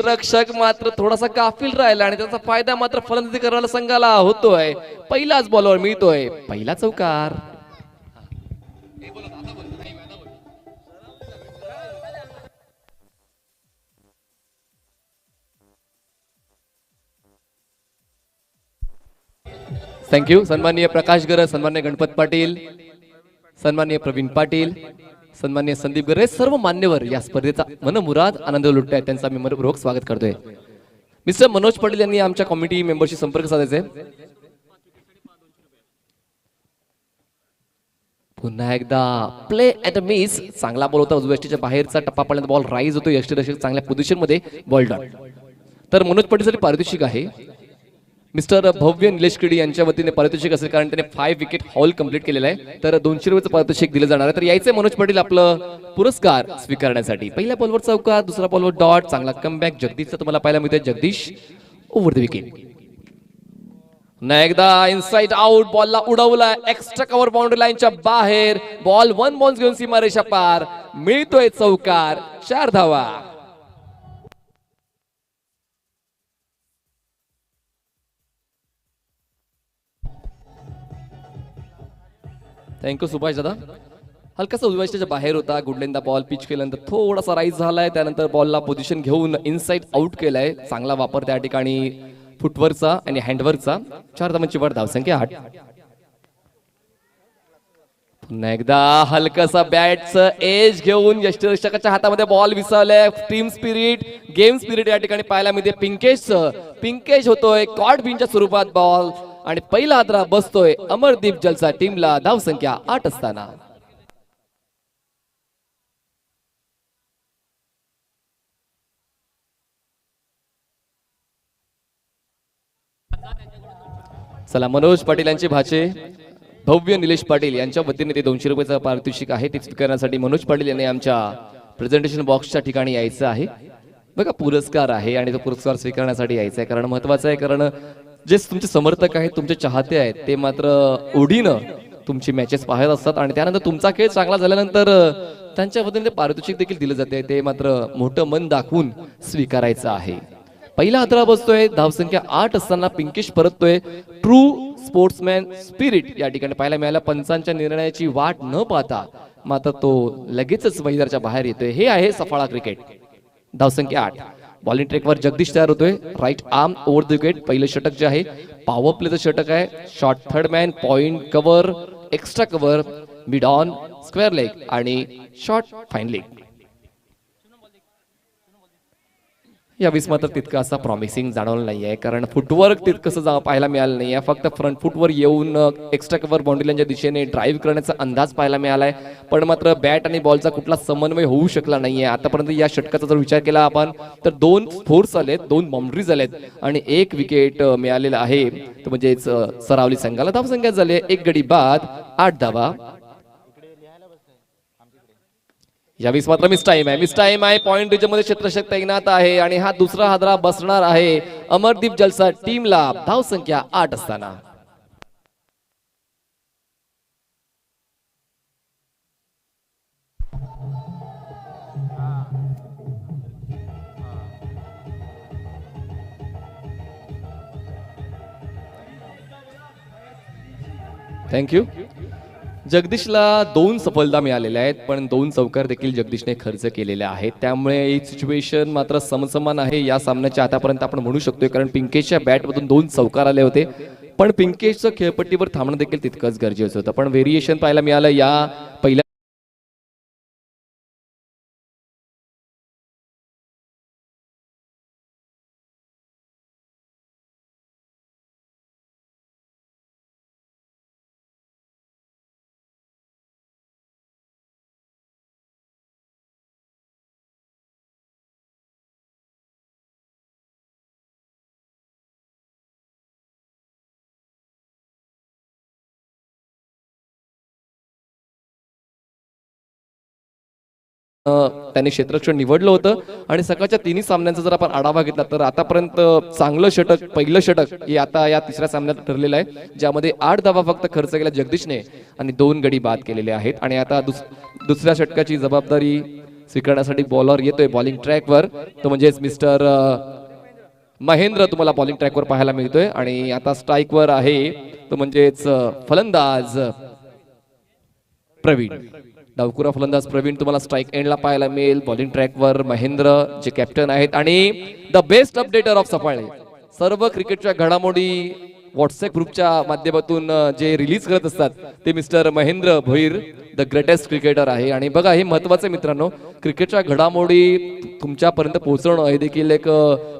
रक्षक मात्र थोडासा गाफील राहिला आणि त्याचा फायदा मात्र फलंदाजी करणाऱ्या संघाला होतोय. पहिलाच बॉलवर मिळतोय पहिला चौकार. थँक्यू. सन्माननीय प्रकाश गरज, सन्माननीय गणपत पाटील, सन्माननीय प्रवीण पाटील, सन्माननीय संदीप गरे, सर्व मान्यवर या स्पर्धेचा मनमुराद आनंद लुटतायत. त्यांचा मी मनपूर्वक स्वागत करतोय. मिस्टर मनोज पाटील यांनी आमच्या कमिटी मेंबरशी संपर्क साधायचे. पुन्हा एकदा प्ले ॲट अ मिस. चांगला बॉल होता उजव्या बाहेरचा टप्पा पडल्यानंतर बॉल राईज होतो. यष्टीरक्षक चांगल्या पोझिशन मध्ये बॉल डॉट. तर मनोज पाटीलसाठी पारितोषिक आहे मिस्टर भव्य निलेश किडी यांच्या वतीने पारितोषिक असेल कारण त्याने 5 विकेट हॉल कंप्लीट केलेला आहे. तर 200 रुपयाचं पारितोषिक दिलं जाणार आहे. तर यायचे मनोज पाटील आपलं पुरस्कार स्वीकारण्यासाठी. पहिल्या बॉलवर चौकार, दुसरा बॉलवर डॉट. चांगला कमबॅक जगदीशचा तुम्हाला पाहायला मिळतोय. Jagdish over the wicket. पुन्हा एकदा इनसाइड आउट. बॉलला उडवला एक्स्ट्रा कव्हर बाउंड्री लाईनच्या बाहेर. बॉल 1 बाउन्स घेऊन सीमारेषा पार. मिळतोय चौकार. 4 धावा. थँक्यू सुभाष दादा. हलकासा उजव्याच्या बाहेर होता. गुडलेंदा बॉल पिच केल्यानंतर थोडासा राईज झालाय. त्यानंतर बॉलला पोझिशन घेऊन इनसाइड आउट केलाय. चांगला वापर त्या ठिकाणी फुटवर्कचा आणि हँडवर्कचा. 4 धावांची वर धावसंख्या 8. पुन्हा एकदा हलकासा बॅटचं एज घेऊन यष्टीरक्षकाच्या हातामध्ये बॉल विसावलाय. टीम स्पिरिट, गेम स्पिरिट या ठिकाणी पाहायला मिळते. पिंकेश होतोय कॉट बिनच्या स्वरूपात बॉल आणि पहिला हादरा बसतोय अमरदीप जलसा टीमला. धावसंख्या 8 असताना चला मनोज पाटील यांचे भाचे भव्य निलेश पाटील यांच्या वतीने ते 200 रुपयाचं पारितोषिक आहे. ते स्वीकारण्यासाठी मनोज पाटील यांनी आमच्या प्रेझेंटेशन बॉक्सच्या ठिकाणी यायचं आहे. बघा पुरस्कार आहे आणि तो पुरस्कार स्वीकारण्यासाठी यायचं आहे. कारण महत्वाचं आहे, कारण जे तुमचे समर्थक आहेत, तुमचे चाहते आहेत, ते मात्र ओढीनं तुमची मॅचेस पाहत असतात आणि त्यानंतर तुमचा खेळ चांगला झाल्यानंतर त्यांच्या वतीने पारितोषिक देखील दिलं जाते. ते मात्र मोठं मन दाखवून स्वीकारायचं आहे. पहिला हादरा बसतोय. धावसंख्या 8 असताना पिंकेश परततोय. ट्रू स्पोर्ट्समॅन स्पिरिट या ठिकाणी पाहायला मिळालं. पंचांच्या निर्णयाची वाट न पाहता मात्र तो लगेचच मैदानाच्या बाहेर येतोय. हे आहे सफाळा क्रिकेट. धावसंख्या 8. बॉलिंग ट्रेकवर जगदीश तयार होतोय. Right arm over the wicket. पहिलं षटक जे आहे पॉवर प्लेचं षटक आहे. Short third man, point cover, extra cover, mid on, square leg आणि शॉर्ट फाईन लेग. यावेळेस मात्र तितकं असा प्रॉमिसिंग जाणवलं नाहीये, कारण फुटवर्क तितकंसं पाहायला मिळालं नाहीये. फक्त फ्रंट फुटवर येऊन एक्स्ट्रा कव्हर बाउंड्री लाईनच्या दिशेने ड्राईव्ह करण्याचा अंदाज पाहायला मिळालाय. पण मात्र बॅट आणि बॉलचा कुठला समन्वय होऊ शकला नाहीये. आतापर्यंत या षटकाचा जर विचार केला आपण तर 2 फोर्स आलेत, 2 बाउंड्रीज आलेत आणि 1 विकेट मिळालेला आहे. तर म्हणजेच सरावली संघाला धावसंख्या झाली 1 गडी बाद 8 धावा. यावेळेस मात्र मिस टाइम आहे. पॉइंट रिजन मध्ये क्षेत्ररक्षक तैनात आहे आणि हा दुसरा हादरा बसणार आहे अमरदीप जलसा टीमला. धावसंख्या 8 असताना थँक्यू. जगदीशला 2 सफलता मिळालेल्या आहेत, पण 2 चौकार देखील जगदीशने खर्च केलेले आहेत. त्यामुळे ही सिच्युएशन मात्र समसमान आहे या सामन्याच्या आतापर्यंत आपण म्हणू शकतोय. कारण पिंकेशच्या बॅटमधून 2 चौकार आले होते, पण पिंकेशचं खेळपट्टीवर थांबणं देखील तितकंच गरजेचं होतं. पण व्हेरिएशन पाहायला मिळालं या पहिल्या त्यांनी क्षेत्ररक्षण निवडलं होतं. आणि सकाळच्या 3 सामन्यांचा जर आपण आढावा घेतला तर आतापर्यंत चांगलं षटक, पहिलं षटक हे आता या तिसऱ्या सामन्यात ठरलेलं आहे, ज्यामध्ये 8 धावा फक्त खर्च केला जगदीशने आणि 2 गडी बाद केलेले आहेत. आणि आता दुसऱ्या षटकाची जबाबदारी स्वीकारण्यासाठी बॉलर येतोय बॉलिंग ट्रॅकवर, तो म्हणजेच मिस्टर महेंद्र तुम्हाला बॉलिंग ट्रॅकवर पाहायला मिळतोय. आणि आता स्ट्राईकवर आहे तो म्हणजेच फलंदाज प्रवीण, डावकुरा फलंदाज प्रवीण तुम्हाला स्ट्राईक एंडला पाहायला मिळेल. बॉलिंग ट्रॅकवर महेंद्र जे कॅप्टन आहेत आणि the best updater of Saphale, सर्व क्रिकेटच्या घडामोडी व्हॉट्सअप ग्रुपच्या माध्यमातून जे रिलीज करत असतात ते mister Mahendra Bhoir the greatest cricketer आहे. आणि बघा हे महत्वाचं मित्रांनो, क्रिकेटच्या घडामोडी तुमच्यापर्यंत पोहोचवणं हे देखील एक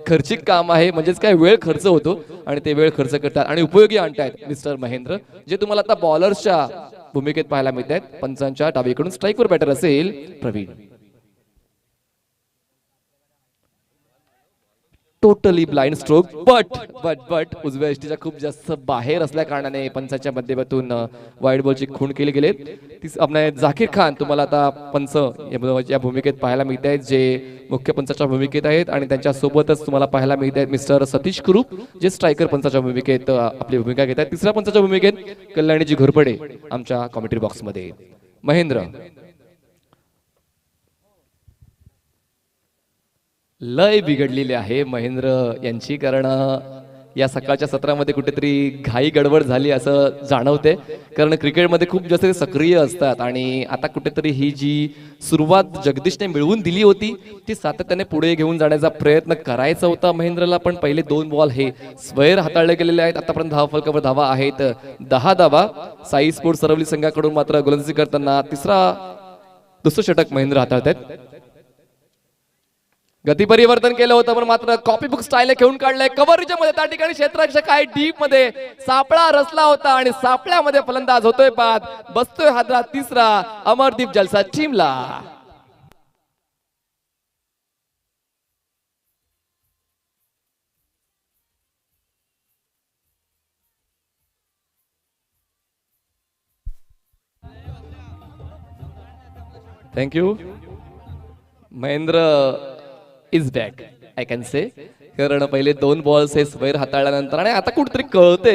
खर्चिक काम आहे. म्हणजेच काय वेळ खर्च होतो आणि ते वेळ खर्च करतात आणि उपयोगी आणतायत मिस्टर महेंद्र, जे तुम्हाला आता बॉलर्सच्या भूमिकेत पाहायला मिळत आहेत. पंचांच्या डावीकडून स्ट्राईकवर बॅटर असेल Praveen. Totally blind stroke, but उजव्या यष्टीच्या खूप जास्त बाहेर असल्या कारणाने पंचांच्या माध्यमातून वाईड बॉलची खूण केली गेले. आपले झाकीर खान तुम्हाला आता पंच या भूमिकेत पाहायला मिळत आहेत, जे मुख्य पंचाच्या भूमिकेत आहेत. आणि त्यांच्या सोबतच तुम्हाला पाहायला मिळत आहेत मिस्टर सतीश कुरूप, जे स्ट्रायकर पंचाच्या भूमिकेत आपली भूमिका घेत आहेत. तिसऱ्या पंचाच्या भूमिकेत कल्याणीजी घोरपडे आमच्या कॉमेंट्री बॉक्स मध्ये. महेंद्र लय बिघडलेली आहे महेंद्र यांची, कारण या सकाळच्या सत्रामध्ये कुठेतरी घाई गडबड झाली असं जाणवते. कारण क्रिकेटमध्ये खूप जास्त सक्रिय असतात आणि आता कुठेतरी ही जी सुरुवात जगदीशने मिळवून दिली होती ती सातत्याने पुढे घेऊन जाण्याचा प्रयत्न करायचा होता महेंद्रला. पण पहिले 2 बॉल हे स्वैर हाताळले गेलेले आहेत. आतापर्यंत धावा फलकावर धावा आहेत 10 धावा. साई स्पोर्ट्स सरवली संघाकडून मात्र गोलंदाजी करताना दुसरं षटक महेंद्र हाताळत आहेत. गती परिवर्तन केलं होतं पण मात्र कॉपी बुक स्टाईल घेऊन काढलंय कव्हरेज मध्ये. त्या ठिकाणी क्षेत्ररक्षक आहे डीप मध्ये, सापळा रचला होता आणि सापळ्यामध्ये फलंदाज होतोय बाद. बसतोय हादरा तिसरा अमरदीप जलसा टीमला. Thank you. Mahendra is back I can say, कारण पहिले 2 बॉल्स हे स्वैर हाताळल्यानंतर आणि आता कुठेतरी कळते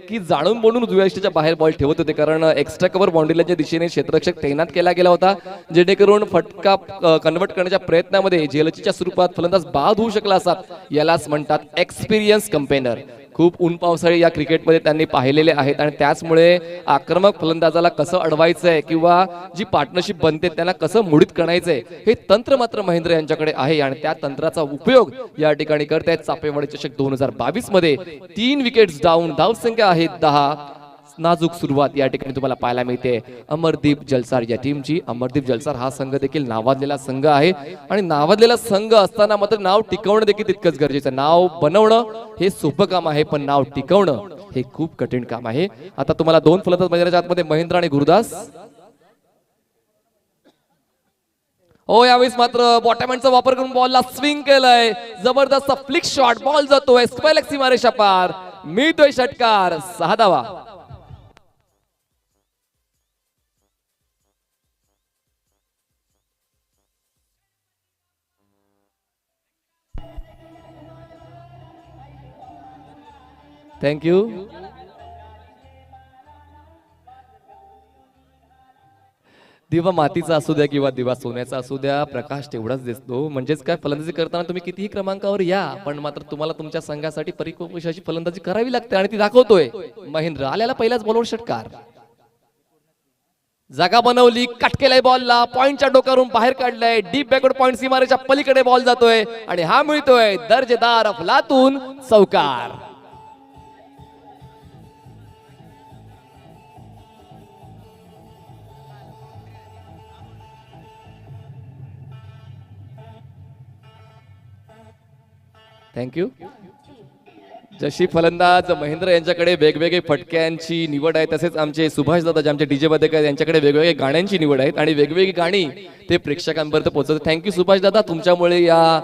की जाणून बोलून उजव्या यष्टीच्या बाहेर बॉल ठेवत होते, कारण एक्स्ट्रा कव्हर बाउंड्रीच्या दिशेने क्षेत्ररक्षक तैनात केला गेला होता, जेणेकरून फटका कन्वर्ट करण्याच्या प्रयत्नामध्ये जलचीच्या स्वरूपात फलंदाज बाद होऊ शकला असतात. यालाच म्हणतात एक्सपिरियन्स कंपेनर. खूप ऊन पावसाळी या क्रिकेटमध्ये त्यांनी पाहिलेले आहेत आणि त्याचमुळे आक्रमक फलंदाजाला कसं अडवायचंय किंवा जी पार्टनरशिप बनते त्यांना कसं मोडीत करायचंय हे तंत्र मात्र महेंद्र यांच्याकडे आहे आणि त्या तंत्राचा उपयोग या ठिकाणी करतायत. चापेवाडी चषक 2022 मध्ये 3 विकेट्स डाऊन, धावसंख्या आहे 10. नाजूक सुरुवात या ठिकाणी तुम्हाला पाहायला मिळते अमरदीप जलसार या टीमची. अमरदीप जलसार हा संघ देखील नावाजलेला संघ आहे आणि नावाजलेला संघ असताना मात्र नाव टिकवणं देखील तितकंच गरजेचं. नाव बनवणं हे सोपं काम आहे पण नाव टिकवणं हे खूप कठीण काम आहे. आता तुम्हाला 2 फलंदाज मैदानाच्या आतमध्ये महेंद्र आणि गुरुदास. हो, यावेळेस मात्र बॉटमहँडचा वापर करून बॉलला स्विंग केलंय. जबरदस्त फ्लिक शॉट, बॉल जातोय स्क्वेअर सीमारेषा पार, मिळतोय षटकार. 6 धावा. थँक्यू. दिवा मातीचा असू द्या किंवा दिवा सोन्याचा असू द्या, प्रकाश तेवढाच दिसतो. म्हणजेच काय, फलंदाजी करताना तुम्ही कितीही क्रमांकावर या पण मात्र तुम्हाला तुमच्या संघासाठी परिपक्व यशाची फलंदाजी करावी लागते आणि ती दाखवतोय महेंद्र. आल्याला पहिल्याच बॉलवर षटकार. जागा बनवली, कट केलाय बॉलला, पॉइंटच्या डोक्यावरून बाहेर काढलाय. डीप बॅकवर्ड पॉइंट सीमारेच्या पलीकडे बॉल जातोय आणि हा मिळतोय दर्जेदार अफलातून चौकार. थँक्यू. जशी फलंदाज महेंद्र यांच्याकडे वेगवेगळे फटक्यांची निवड आहे, तसेच आमचे सुभाष दादा जे आमचे डीजे वादक आहेत यांच्याकडे वेगवेगळे गाण्यांची निवड आहेत आणि वेगवेगळी गाणी ते प्रेक्षकांपर्यंत पोहोचवतात. थँक्यू सुभाष दादा, तुमच्यामुळे या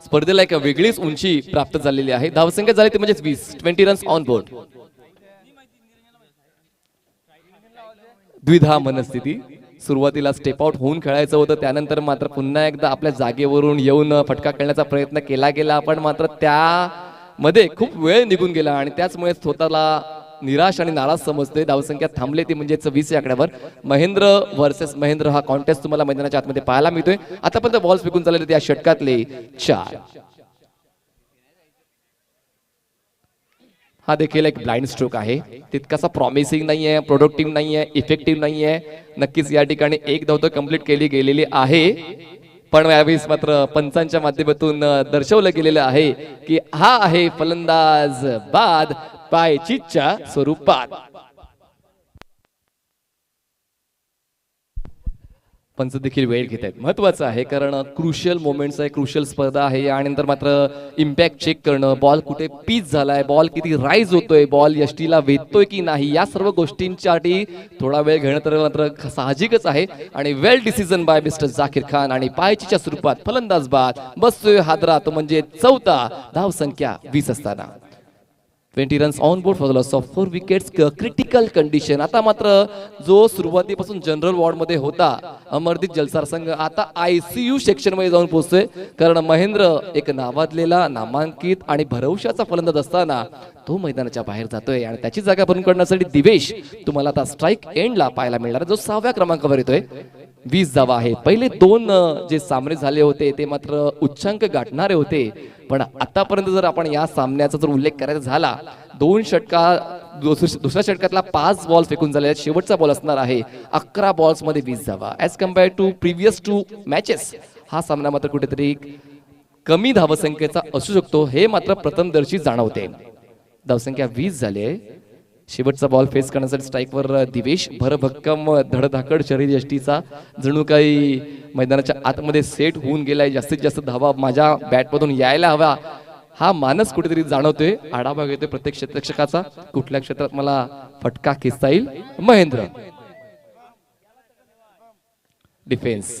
स्पर्धेला एक वेगळीच उंची प्राप्त झालेली आहे. धावसंख्या झाली ती म्हणजे 20 रन्स ऑन बोर्ड. द्विधा मनस्थिती. सुरुवातीला स्टेप आउट होऊन खेळायचं होतं, त्यानंतर मात्र पुन्हा एकदा आपल्या जागेवरून येऊन फटका खेळण्याचा प्रयत्न केला गेला, पण मात्र त्यामध्ये खूप वेळ निघून गेला आणि त्याचमुळे स्वतःला निराश आणि नाराज समजतोय. धावसंख्या थांबली ती म्हणजेच 20 या आकड्यावर. महेंद्र वर्सेस महेंद्र हा कॉन्टेस्ट तुम्हाला मैदानाच्या आतमध्ये पाहायला मिळतोय. आतापर्यंत बॉल्स फेकून चालले त्या षटकातले 4. हा देखील एक ब्लाइंड स्ट्रोक आहे. तितकासा प्रॉमिसिंग नाहीये, प्रोडक्टिव्ह नाहीये, इफेक्टिव्ह नाहीये. नक्कीच या ठिकाणी एक धाव तर कंप्लीट केली गेलेली आहे. पण यावेळेस मात्र पंचांच्या माध्यमातून दर्शवलं गेलेलं आहे की हा आहे फलंदाज बाद पायचीच्या स्वरूपात. पंच देखील वेळ घेत आहेत. महत्वाचं आहे कारण क्रुशियल मोमेंट्स आहे, क्रुशियल स्पर्धा आहे. आणि नंतर मात्र इम्पॅक्ट चेक करणं, बॉल कुठे पीच झालाय, बॉल किती राईज होतोय, बॉल यष्टीला वेधतोय की नाही, या सर्व गोष्टींसाठी थोडा वेळ घेणं तर मात्र साहजिकच आहे. आणि well decision by mister Zakir Khan. आणि पायचीच्या स्वरूपात फलंदाज बाद बसतोय हादरा. तो म्हणजे 4था धावसंख्या 20 असताना 20 runs on board for the loss of 4 wickets. Critical condition. आता मात्र जो सुरुवातीपासून जनरल वॉर्ड मध्ये होता अमरदीप जलसार संघ आता ICU सेक्शन मध्ये जाऊन पोहोचतोय. कारण महेंद्र एक नावाजलेला, नामांकित आणि भरवशाचा फलंदाज असताना तो मैदानाच्या बाहेर जातोय. आणि त्याची जागा भरून काढण्यासाठी दिवेश तुम्हाला आता स्ट्राईक एंडला पाहायला मिळणार, जो 6व्या क्रमांकावर येतोय. 20 धावा आहे. पहिले 2 जे सामने झाले होते ते मात्र उच्चांक गाठणारे होते. पण आतापर्यंत जर आपण या सामन्याचा जर उल्लेख करायचा झाला, 2 षटका दुसऱ्या षटकातला 5 बॉल फेकून झाले. शेवटचा बॉल असणार आहे 11 बॉल्स मध्ये 20 धावा. As compare to previous 2 matches हा सामना मात्र कुठेतरी कमी धावसंख्येचा असू शकतो, हे मात्र प्रथमदर्शी जाणवते. धावसंख्या 20 झाली आहे. शेवटचा बॉल फेस करण्यासाठी स्ट्राईकवर दिवेश. भरभक्कम धडधाकड शरीर यष्टीचा जणू काही मैदानाच्या आतमध्ये सेट होऊन गेलाय. जास्तीत जास्त धावा माझ्या बॅटमधून यायला हवा हा मानस कुठेतरी जाणवतोय. आढावा घेतोय प्रत्येक क्षेत्ररक्षकाचा, कुठल्या क्षेत्रात मला फटका खेचता येईल. Mahendra defence.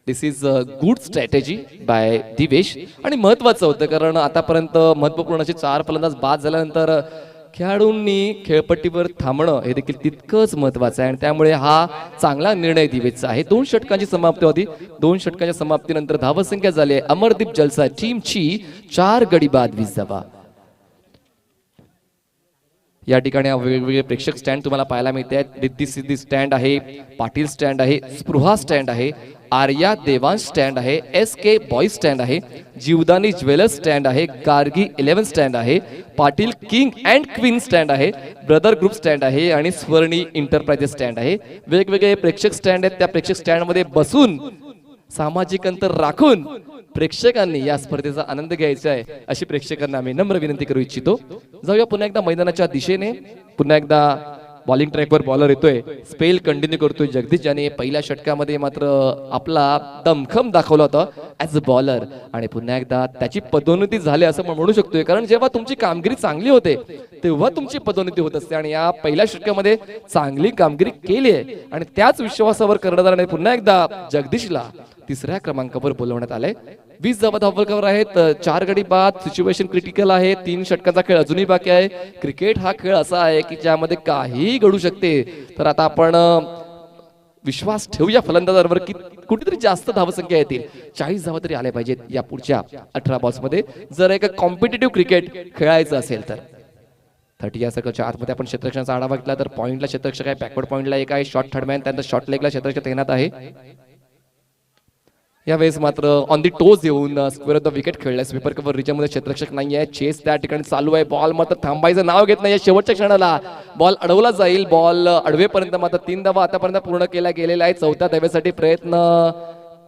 This is a good strategy by Divesh. आणि महत्वाचं होतं कारण आतापर्यंत महत्वपूर्ण असे 4 फलंदाज बाद झाल्यानंतर खेळाडूंनी खेळपट्टीवर थांबणं हे देखील तितकंच महत्वाचं आहे. आणि त्यामुळे हा चांगला निर्णय दिवेशचा आहे. 2 षटकांची समाप्ती होती. 2 षटकांच्या समाप्तीनंतर धावसंख्या झाली आहे अमरदीप जलसा टीमची 4 गडी बाद 20 धावा. या ठिकाणी वेगवेगळे प्रेक्षक स्टँड तुम्हाला पाहायला मिळते आहेत. रिद्धी सिद्धी स्टँड आहे, पाटील स्टँड आहे, स्पृहा स्टँड आहे, आर्या देवांश स्टँड आहे, SK बॉईज स्टँड आहे, जीवदानी ज्वेलर्स स्टँड आहे, गार्गी 11 स्टँड आहे, Patil king and queen stand आहे, ब्रदर ग्रुप स्टँड आहे आणि स्वर्णी एंटरप्राइजेस स्टँड आहे. वेगवेगळे प्रेक्षक स्टँड आहेत. त्या प्रेक्षक स्टँड मध्ये बसून सामाजिक अंतर राखून प्रेक्षकांनी या स्पर्धेचा आनंद घ्यायचा आहे अशी प्रेक्षकांना आम्ही नम्र विनंती करू इच्छितो. जाऊया पुन्हा एकदा मैदानाच्या दिशेने. पुन्हा एकदा बॉलिंग ट्रॅकवर बॉलर येतोय. स्पेल कंटिन्यू करतोय जगदीश, ज्याने पहिल्या षटकामध्ये मात्र आपला दमखम दाखवला होता ऍज अ बॉलर. आणि पुन्हा एकदा त्याची पदोन्नती झाली असं म्हणू शकतोय. कारण जेव्हा तुमची कामगिरी चांगली होते तेव्हा तुमची पदोन्नती होत असते. आणि या पहिल्या षटकामध्ये चांगली कामगिरी केली आहे आणि त्याच विश्वासावर कर्णधाराने पुन्हा एकदा जगदीशला 3ऱ्या क्रमांकावर बोलवण्यात आलंय. 20 धावा धावफलकावर आहेत. 4 गडी बाद. सिच्युएशन क्रिटिकल आहे. 3 षटकाचा खेळ अजूनही बाकी आहे. क्रिकेट हा खेळ असा आहे की ज्यामध्ये काहीही घडू शकते. तर आता आपण विश्वास ठेवूया फलंदाजांवर की कुठेतरी जास्त धावसंख्या येतील. 40 धावा तरी आल्या पाहिजेत या पुढच्या 18 बॉल्स मध्ये जर एक कॉम्पिटिटिव्ह क्रिकेट खेळायचं असेल तर. 30 या सर्कलच्या आतमध्ये आपण क्षेत्ररक्षणाचा आढावा घेतला तर पॉईंटला क्षेत्ररक्षक आहे, बॅकवर्ड पॉईंटला एक आहे, शॉर्ट थर्डमॅन, त्यानंतर शॉर्ट लेगला क्षेत्ररक्षक तैनात आहे. यावेळेस मात्र ऑन दी टोज येऊन स्क्वेअर ऑफ द विकेट खेळलाय. स्वीपर कव्हर रिजनमध्ये क्षेत्ररक्षक नाही आहे. चेस त्या ठिकाणी चालू आहे. बॉल मात्र थांबायचं नाव घेत नाही. शेवटच्या क्षणाला बॉल अडवला जाईल. बॉल अडवेपर्यंत मात्र 3 धावा आतापर्यंत पूर्ण केला गेलेला आहे. 4थ्या धावेसाठी प्रयत्न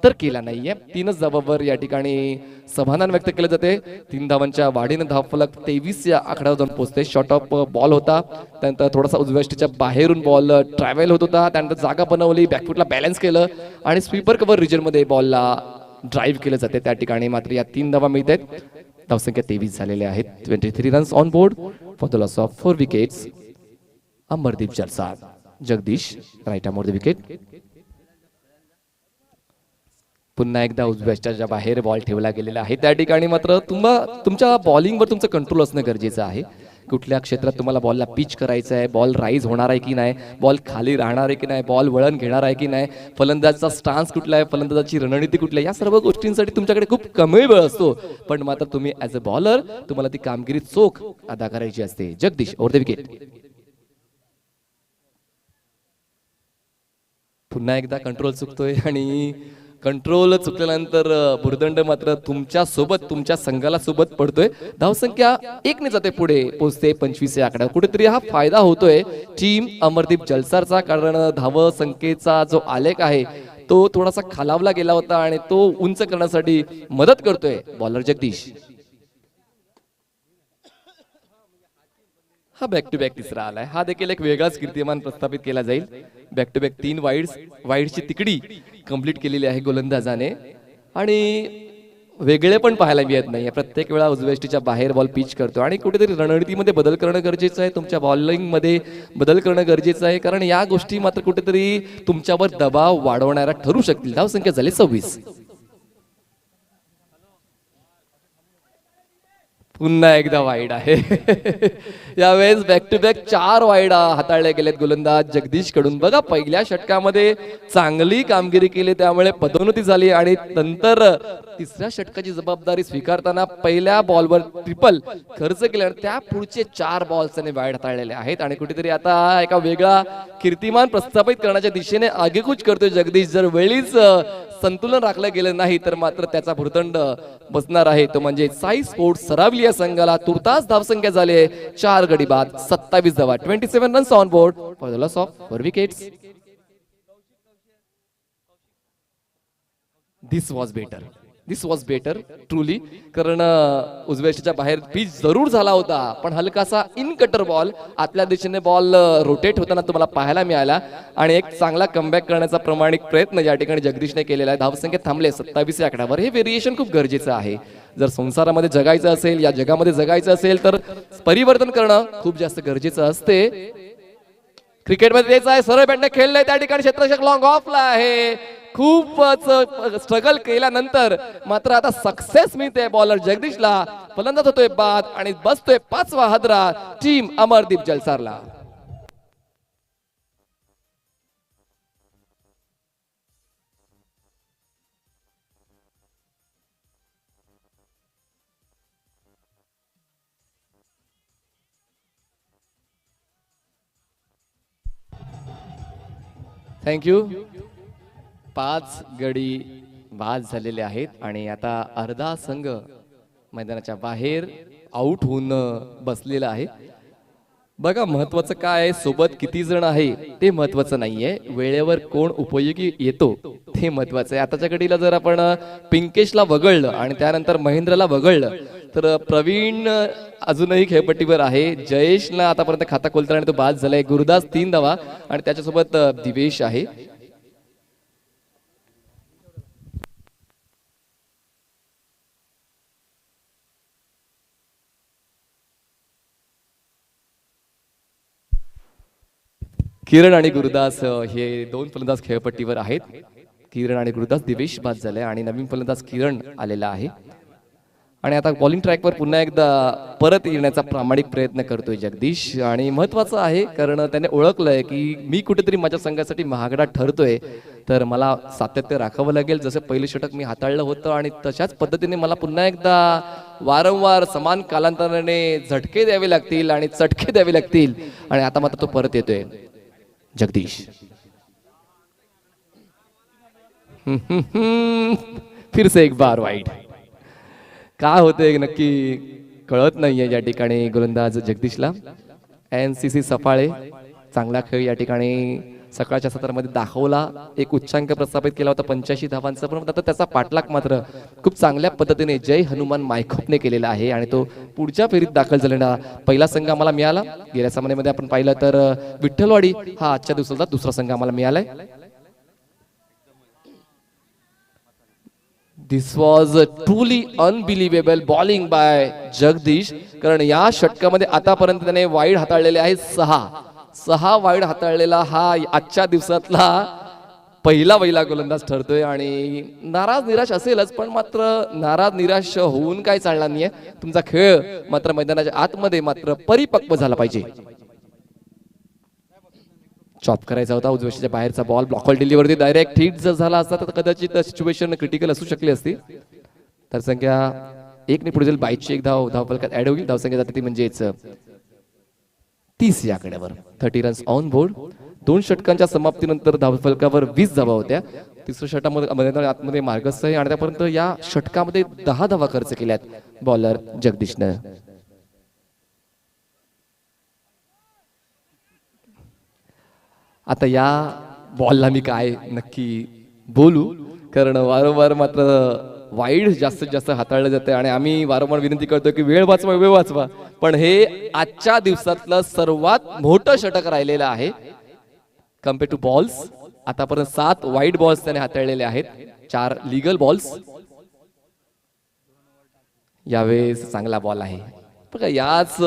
तर केला नाहीये. 3च धावांवर या ठिकाणी समाधान व्यक्त केलं जाते. 3 धावांच्या वाढीनं धावफलक 23 या आकड्यावर जाऊन पोहोचते. शॉर्ट ऑफ बॉल होता, त्यानंतर थोडासा उजव्या स्टिच्या बाहेरून बॉल ट्रॅव्हल होत होता, त्यानंतर जागा बनवली, बॅकफुटला बॅलन्स केलं आणि स्वीपर कव्हर रिजन मध्ये बॉलला ड्राईव्ह केलं जाते. त्या ठिकाणी मात्र या 3 धावा मिळत आहेत. धावसंख्या 23 झालेल्या आहेत. 23 runs on board for the loss of 4 wickets. Amardeep Jalsa. Jagdish right arm the wicket. पुन्हा एकदा उजव्याच्या बाहेर बॉल ठेवला गेलेला आहे. त्या ठिकाणी मात्र तुमच्या बॉलिंगवर तुमचं कंट्रोल असणं गरजेचं आहे. कुठल्या क्षेत्रात तुम्हाला बॉलला पिच करायचं आहे, बॉल राईज होणार आहे की नाही, बॉल खाली राहणार आहे की नाही, बॉल वळण घेणार आहे की नाही, फलंदाजाचा स्टान्स कुठला आहे, फलंदाजाची रणनीती कुठली आहे, या सर्व गोष्टींसाठी तुमच्याकडे खूप कमी वेळ असतो. पण मात्र तुम्ही ॲज अ बॉलर तुम्हाला ती कामगिरी चोख अदा करायची असते. Jagdish over the wicket. पुन्हा एकदा कंट्रोल चुकतोय आणि कंट्रोल चुकल्यानंतर भुर्दंड मात्र तुमच्या सोबत तुमच्या संघाला सोबत पडतोय. धावसंख्या 1 ने जाते पुढे पोहोचते 25 या आकडा. कुठेतरी हा फायदा होतोय टीम अमरदीप जलसारचा, कारण धाव संख्येचा जो आलेख आहे तो थोडासा खालावला गेला होता आणि तो उंच करण्यासाठी मदत करतोय बॉलर जगदीश. हा बॅक टू बॅक तिसरा आलाय. हा देखील एक वेगळाच कीर्तिमान प्रस्थापित केला जाईल. बॅक टू बॅक 3 वाईड्सची तिकडी कंप्लीट केलेली आहे गोलंदाजाने आणि वेगळे पण पाहायला मिळत नाही. प्रत्येक वेळा उजव्याष्टीच्या बाहेर बॉल पिच करतो आणि कुठेतरी रणनीतीमध्ये बदल करणं गरजेचं आहे. तुमच्या बॉलिंगमध्ये बदल करणं गरजेचं आहे, कारण या गोष्टी मात्र कुठेतरी तुमच्यावर दबाव वाढवणाऱ्या ठरू शकतील. धावसंख्या झाली 26. पुन्हा एकदा वाईड आहे. यावेळेस बॅक टू बॅक 4 वाईड हाताळले गेलेत गोलंदाज जगदीश कडून. बघा, पहिल्या षटकामध्ये चांगली कामगिरी केली त्यामुळे पदोन्नती झाली आणि नंतर तिसऱ्या षटकाची जबाबदारी स्वीकारताना पहिल्या बॉलवर ट्रिपल खर्च केला. त्या पुढचे 4 बॉल्स त्याने वाईड हाताळलेले आहेत आणि कुठेतरी आता एका वेगळा कीर्तिमान प्रस्थापित करण्याच्या दिशेने आगेकूच करतोय जगदीश. जर वेळीच संतुलन राखलं गेलं नाही तर मात्र त्याचा भुर्दंड बसणार आहे. तो म्हणजे साई स्पोर्ट्स सरावली या संघाला तुर्तास धावसंख्या झाली आहे 4 गडी बाद 27 धावा. 27 runs on board for the loss of 4 wickets. This was better truly, कारण उजव्याच्या बाहेर पिच जरूर झाला होता पण हलकासा इन कटर बॉल आतल्या दिशेने बॉल रोटेट होताना तुम्हाला पाहायला मिळाला आणि एक चांगला कमबॅक करण्याचा प्रामाणिक प्रयत्न या ठिकाणी जगदीशने केलेला आहे. धावसंख्या थांबले 27 या आकड्यावर. हे व्हेरिएशन खूप गरजेचं आहे. जर संसारामध्ये जगायचं असेल, या जगामध्ये जगायचं असेल तर परिवर्तन करणं खूप जास्त गरजेचं असते. क्रिकेटमध्ये द्यायचं आहे, सरळ बॅटने खेळलंय त्या ठिकाणी क्षेत्ररक्षक लॉंग ऑफला आहे. खूपच स्ट्रगल केल्यानंतर मात्र आता सक्सेस मिळते बॉलर जगदीशला. फलंदाज होतोय बाद आणि बसतोय 5वा हादरा टीम अमरदीप जलसारला. थँक्यू. 5 गडी बाद झालेले आहेत आणि आता अर्धा संघ मैदानाच्या बाहेर आउट होऊन बसलेला आहे. बघा, महत्वाचं काय आहे, सोबत किती जण आहे ते महत्वाचं नाहीये, वेळेवर कोण उपयोगी येतो ते महत्वाचं आहे. आताच्या घडीला जर आपण पिंकेशला वगळलं आणि त्यानंतर महेंद्रला वगळलं तर प्रवीण अजूनही खेळपट्टीवर आहे. जयेशला आतापर्यंत खाता खोलताना आणि तो बाद झालाय. गुरुदास 3 धावा आणि त्याच्यासोबत दिवेश आहे. किरण आणि गुरुदास हे 2 फलंदाज खेळपट्टीवर आहेत. किरण आणि गुरुदास. दिवेश बाद झाले आणि नवीन फलंदाज किरण आलेला आहे आणि आता बॉलिंग ट्रॅकवर पुन्हा एकदा परत येण्याचा प्रामाणिक प्रयत्न करतोय जगदीश. आणि महत्वाचं आहे कारण त्याने ओळखलंय की मी कुठेतरी माझ्या संघासाठी महागडा ठरतोय तर मला सातत्य राखावं लागेल. जसं पहिलं षटक मी हाताळलं होतं आणि तशाच पद्धतीने मला पुन्हा एकदा वारंवार समान कालांतराने झटके द्यावे लागतील आणि चटके द्यावे लागतील आणि आता मात्र तो परत येतोय जगदीश. फिर से एक बार वाईड. काय होतंय नक्की कळत नाहीये या ठिकाणी गोलंदाज जगदीशला. NCC सफाळे चांगला खेळ या ठिकाणी सकाळच्या सत्रामध्ये दाखवला. एक उच्चांक प्रस्थापित केला होता 85 धावांचा, पण आता त्याचा पाठलाग मात्र खूप चांगल्या पद्धतीने जय हनुमान मायखोपने केलेला आहे आणि तो पुढच्या फेरीत दाखल झालेला पहिला संघ आम्हाला मिळाला. गेल्या सामन्यामध्ये आपण पाहिलं तर विठ्ठलवाडी हा आजच्या दिवसाचा दुसरा संघ आम्हाला मिळालाय. This was truly unbelievable bowling by Jagdish, कारण या षटकामध्ये आतापर्यंत त्याने वाईड हाताळलेले आहे 6 वाईड हाताळलेला हा आजच्या दिवसातला पहिला गोलंदाज ठरतोय आणि नाराज निराश असेलच, पण मात्र नाराज निराश होऊन काय चालणार नाहीये. तुमचा खेळ मात्र मैदानाच्या आतमध्ये मात्र परिपक्व झाला पाहिजे. चॉप करायचा होता उजव्याच्या बाहेरचा बॉल, ब्लॉकॉल डिलिव्हरी डायरेक्ट हिट जर झाला असता तर कदाचित सिच्युएशन क्रिटिकल असू शकली असती. तर संख्या 1 ने पुढे जाईल. 22ची एक धाव धावफलकात ऍड होईल. धावसंख्या जाते ती म्हणजेच 30 या आकड्यावर. 30 रन्स ऑन बोर्ड. 2 षटकांच्या समाप्तीनंतर धावफलकावर 20 धावा होत्या. तिसऱ्या षटकामध्ये आतमध्ये मार्गस्थ आहे आणि त्यापर्यंत या षटकामध्ये 10 धावा खर्च केल्यात बॉलर जगदीशनं. आता या बॉलला मी काय नक्की बोलू, कारण वारंवार मात्र वाईड जास्तीत जास्त हाताळलं जाते आणि आम्ही वारंवार विनंती करतो की वेळ वाचवा, पण हे आजच्या दिवसातलं सर्वात मोठं षटक राहिलेलं आहे कम्पेअर टू बॉल्स. आतापर्यंत 7 वाईड बॉल्स त्याने हाताळलेले आहेत, 4 लीगल बॉल्स. यावेळेस चांगला बॉल आहे बघा. याच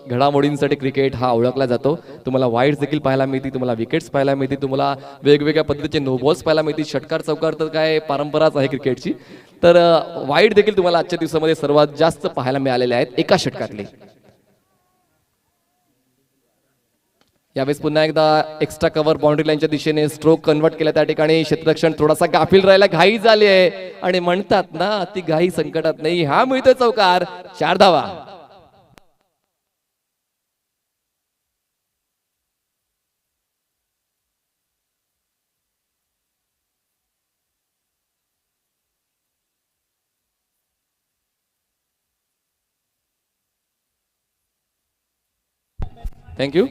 घडामोडींसाठी क्रिकेट हा ओळखला जातो. तुम्हाला वाईड्स देखील पाहायला मिळतील, तुम्हाला विकेट्स पाहायला मिळतील, तुम्हाला वेगवेगळ्या पद्धतीचे नो बॉल्स पाहायला मिळतील. षटकार चौकार तर काय परंपराच आहे क्रिकेटची. तर वाईड देखील तुम्हाला आजच्या दिवसामध्ये सर्वात जास्त पाहायला मिळालेले आहेत एका षटकातले. यावेळेस पुन्हा एकदा एक्स्ट्रा कव्हर बाउंड्री लाईनच्या दिशेने स्ट्रोक कन्वर्ट केला. त्या ठिकाणी क्षेत्ररक्षण थोडासा गाफील राहिला, घाई झाली आहे आणि म्हणतात ना ती घाई संकटात नाही. हा मिळतोय चौकार, 4 धावा. थँक्यू.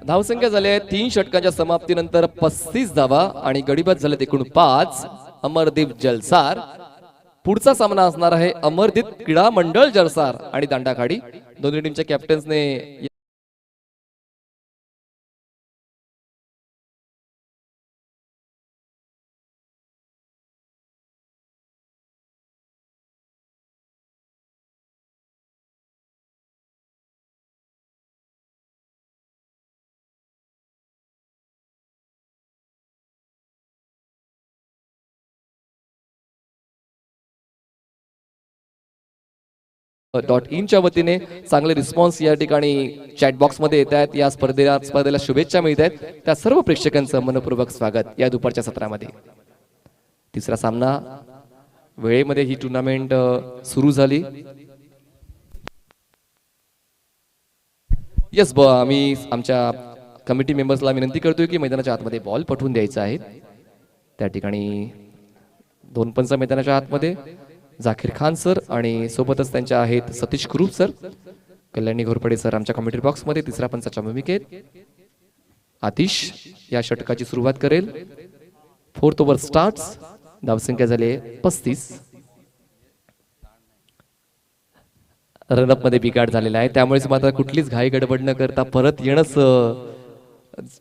धावसंख्या झाली 3 षटकांच्या समाप्तीनंतर 35 धावा आणि गडीबाद झालेत एकूण 5. अमरदीप जलसार. पुढचा सामना असणार आहे अमरदीप क्रीडा मंडळ जलसार आणि दांडाखाडी. दोन्ही टीमच्या कॅप्टन्सने .inच्या वतीने चांगले रिस्पॉन्स या ठिकाणी चॅट बॉक्स मध्ये येत आहेत. या स्पर्धेला शुभेच्छा मिळत आहेत. त्या सर्व प्रेक्षकांचं मनपूर्वक स्वागत या दुपारच्या सत्रामध्ये. तिसरा सामना वेळेमध्ये ही टुर्नामेंट सुरू झाली. येस आम्ही आमच्या कमिटी मेंबर्सला विनंती करतोय की मैदानाच्या आतमध्ये बॉल पठवून द्यायचा आहे. त्या ठिकाणी 2 पंच मैदानाच्या आतमध्ये जाकीर खान सर आणि सोबतच त्यांच्या आहेत सतीश कुरूप सर, कल्याणी घोरपडे सर आमच्या कमेंट्री बॉक्स मध्ये. तिसऱ्या पंचाच्या भूमिकेत आतिश या षटकाची सुरुवात करेल. 4th over starts. धावसंख्या झाली 35. रनअप मध्ये बिघाड झालेला आहे, त्यामुळेच मात्र कुठलीच घाई गडबड न करता परत येणंच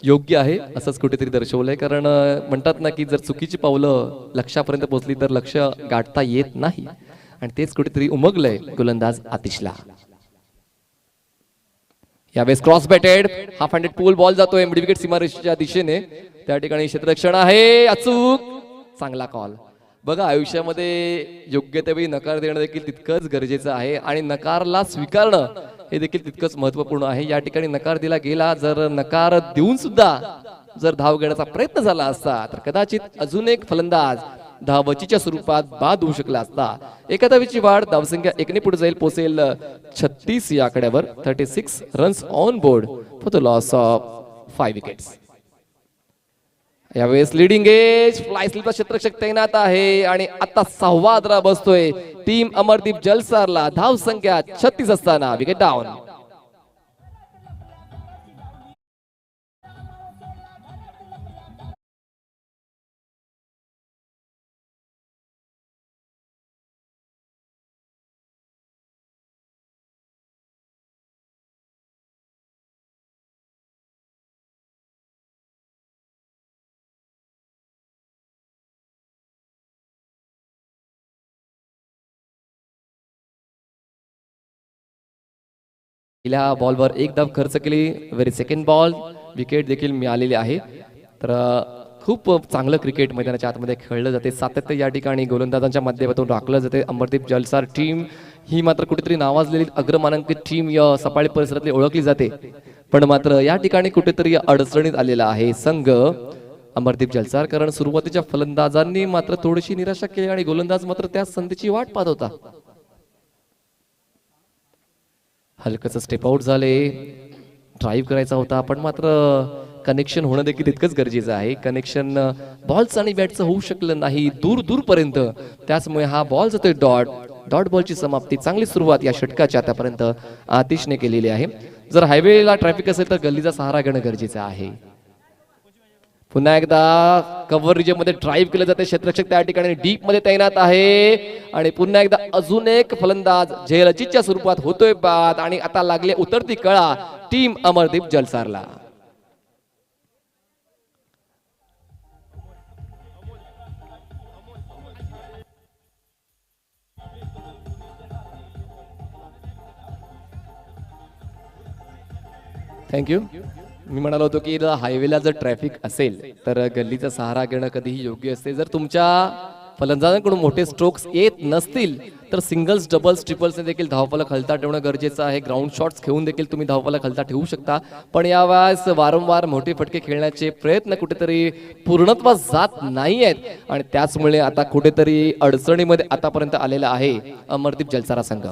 योग्य आहे असंच कुठेतरी दर्शवलंय. कारण म्हणतात ना की जर चुकीची पावलं लक्ष्यापर्यंत पोहोचली तर लक्ष गाठता येत नाही आणि तेच कुठेतरी उमगलंय गोलंदाज आतिशला. यावेळेस क्रॉस बॅटेड हाफ हँडेड पूल बॉल जातोय मिड विकेट सीमारेषेच्या दिशेने. त्या ठिकाणी क्षेत्ररक्षण आहे, अचूक, चांगला कॉल. बघा आयुष्यामध्ये योग्य त्यावेळी नकार देणं देखील तितकंच गरजेचं आहे आणि नकारला स्वीकारणं हे देखील तितकंच महत्वपूर्ण आहे. या ठिकाणी नकार दिला गेला, जर नकार देऊन सुद्धा जर धाव घेण्याचा प्रयत्न झाला असता तर कदाचित अजून एक फलंदाज धावचीच्या स्वरूपात बाद होऊ शकला असता. एका धावेची वाढ, धावसंख्या 1 ने पुढे जाईल, पोहोचेल 36 या आकड्यावर. 36 runs on board for the loss of 5 wickets. यावेळेस लिडिंग एज फ्लाय स्लिपचा क्षेत्ररक्षक तैनात आहे आणि आता 6वा आदरा बसतोय टीम अमरदीप जलसारला. धाव संख्या 36 असताना विकेट डाऊन. पहिल्या बॉलवर 1 धाव खर्च केली. व्हेरी सेकंड बॉल विकेट देखील मिळालेली आहे. तर खूप चांगलं क्रिकेट मैदानाच्या आतमध्ये खेळलं जाते. सातत्य या ठिकाणी गोलंदाजांच्या माध्यमातून राखलं जाते. अमरदीप जलसार टीम ही मात्र कुठेतरी नावाजलेली अग्रमानांकित टीम या सफाळी परिसरातली ओळखली जाते, पण मात्र या ठिकाणी कुठेतरी अडचणीत आलेला आहे संघ अमरदीप जलसार. कारण सुरुवातीच्या फलंदाजांनी मात्र थोडीशी निराशा केली आणि गोलंदाज मात्र त्या संधीची वाट पाहत होता. हलकच स्टेप आउट झाले ड्राईव्ह करायचा होता, पण मात्र कनेक्शन होणं देखील तितकंच गरजेचं आहे. कनेक्शन बॉलचं आणि बॅटचं होऊ शकलं नाही दूर दूरपर्यंत, त्याचमुळे हा बॉल जातोय डॉट बॉलची समाप्ती. चांगली सुरुवात या षटकाच्या आतापर्यंत आतिशने केलेली आहे. जर हायवेला ट्रॅफिक असेल तर गल्लीचा सहारा घेणं गरजेचं आहे. पुन्हा एकदा कव्हर रिजन मध्ये ड्राईव्ह केलं जाते, क्षेत्ररक्षक त्या ठिकाणी डीप मध्ये तैनात आहे आणि पुन्हा एकदा अजून एक फलंदाज झेलचितच्या स्वरूपात होतोय बाद आणि आता लागले उतरती कळा टीम अमरदीप जलसारला. थँक्यू. मी म्हणालो होतो की हायवेला जर ट्रॅफिक असेल तर गल्लीचा सहारा घेणं कधीही योग्य असते. जर तुमच्या फलंदाजांकडून मोठे स्ट्रोक्स येत नसतील तर सिंगल्स डबल्स ट्रिपल्सने देखील धावफलक हलता ठेवणं गरजेचं आहे. ग्राउंड शॉट्स घेऊन देखील तुम्ही धावफलक हलता ठेवू शकता, पण यावेळेस वारंवार मोठे फटके खेळण्याचे प्रयत्न कुठेतरी पूर्णत्वास जात नाही आहेत आणि त्याचमुळे आता कुठेतरी अडचणीमध्ये आतापर्यंत आलेला आहे अमरदीप जलसारा संघ.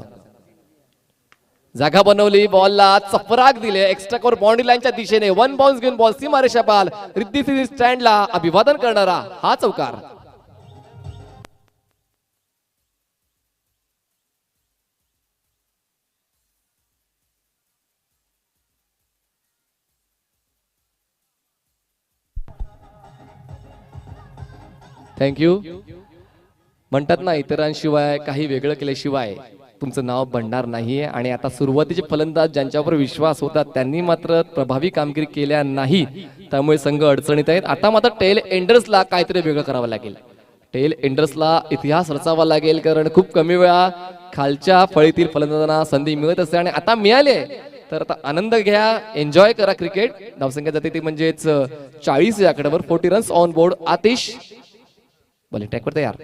जागा बनवली, बॉलला चपराक दिले, एक्स्ट्रा कोर बाउंड्री लाईनच्या दिशेने वन बाउन्स घेऊन बॉल सीमारेषा पाल रिद्धी सिद्धी स्टँडला अभिवादन करणारा हा चौकार. थँक्यू. म्हणतात ना, इतरांशिवाय काही वेगळं केल्याशिवाय तुमचं नाव बनणार नाहीये आणि आता सुरुवातीचे फलंदाज ज्यांच्यावर विश्वास होता त्यांनी मात्र प्रभावी कामगिरी केल्या नाही, त्यामुळे संघ अडचणीत आहेत. आता मात्र टेल एंडर्सला काहीतरी वेगळं करावं लागेल. टेल एंडर्सला इतिहास रचावा लागेल, कारण खूप कमी वेळा खालच्या फळीतील फलंदाजांना संधी मिळत असते आणि आता मिळाले तर आता आनंद घ्या, एन्जॉय करा क्रिकेट. धावसंख्या जाते ती म्हणजेच 40 या आकड्यावर. 40 runs on board. Atish bowling track वर तयार.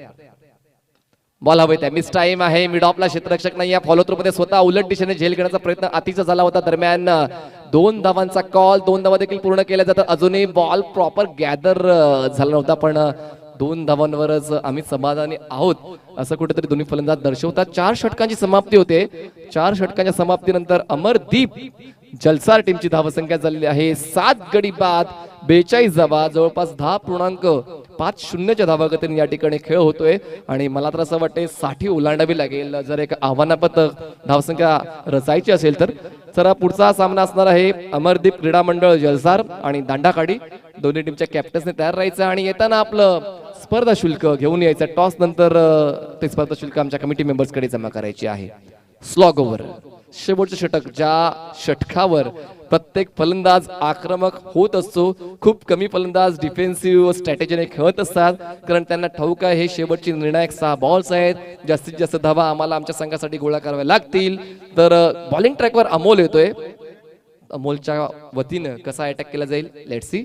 बॉल हवे त्या मिस टाइम आहे. मिड ऑफला क्षेत्ररक्षक नाही. या फॉलो थ्रू मध्ये स्वतः उलट दिशेने झेल घेण्याचा प्रयत्न आतिशचा झाला होता. दरम्यान 2 धावांचा कॉल, 2 धावा देखील पूर्ण केल्या जातात. अजूनही बॉल प्रॉपर गॅदर झाला नव्हता, पण 2 धावांवरच आम्ही समाधानी आहोत असं कुठेतरी दोन्ही फलंदाज दर्शवतात. 4 षटकांची समाप्ती होते. 4 षटकांच्या समाप्तीनंतर अमरदीप जलसार टीमची धावसंख्या झालेली आहे 7 गडी बाद 42 धावा, जवळपास 10.50 धावागतीने या ठिकाणी खेळ होतोय आणि मला तर असं वाटतंय 60 ओलांडावी लागेल जर एक आव्हानात्मक धावसंख्या रचायची असेल तर. चला, पुढचा सामना असणार आहे अमरदीप क्रीडा मंडळ जलसार आणि दांडाकाडी. दोन्ही टीमच्या कॅप्टन्सने तयार राहायचं आणि येताना आपलं स्पर्धा शुल्क घेऊन यायचं. टॉस नंतर ते स्पर्धा शुल्क आमच्या कमिटी मेंबर्स कडे जमा करायची आहे. स्लॉग ओव्हर, शेवटचं षटक, ज्या षटकावर प्रत्येक फलंदाज आक्रमक होत असतो. खूप कमी फलंदाज डिफेन्सिव्ह स्ट्रॅटेजीने खेळत असतात, कारण त्यांना ठाऊक आहे हे शेवटची निर्णायक 6 बॉल्स आहेत. जास्तीत जास्त धावा आम्हाला आमच्या संघासाठी गोळा कराव्या लागतील. तर बॉलिंग ट्रॅकवर अमोल येतोय. अमोलच्या वतीनं कसा अटॅक केला जाईल, लेट्स सी.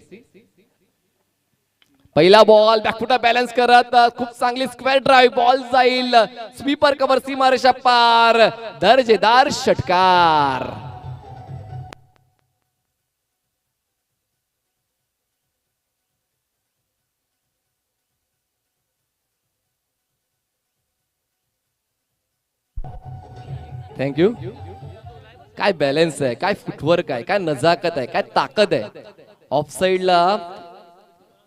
पहिला बॉल बॅकफुटा बॅलन्स करत खूप चांगली स्क्वेअर ड्राईव्ह, बॉल जाईल स्वीपर कव्हर सीमारेषा पार. दर्जेदार षटकार. थँक्यू. काय बॅलन्स आहे, काय फुटवर्क आहे, काय नजाकत आहे, काय ताकद आहे. ऑफ साइडला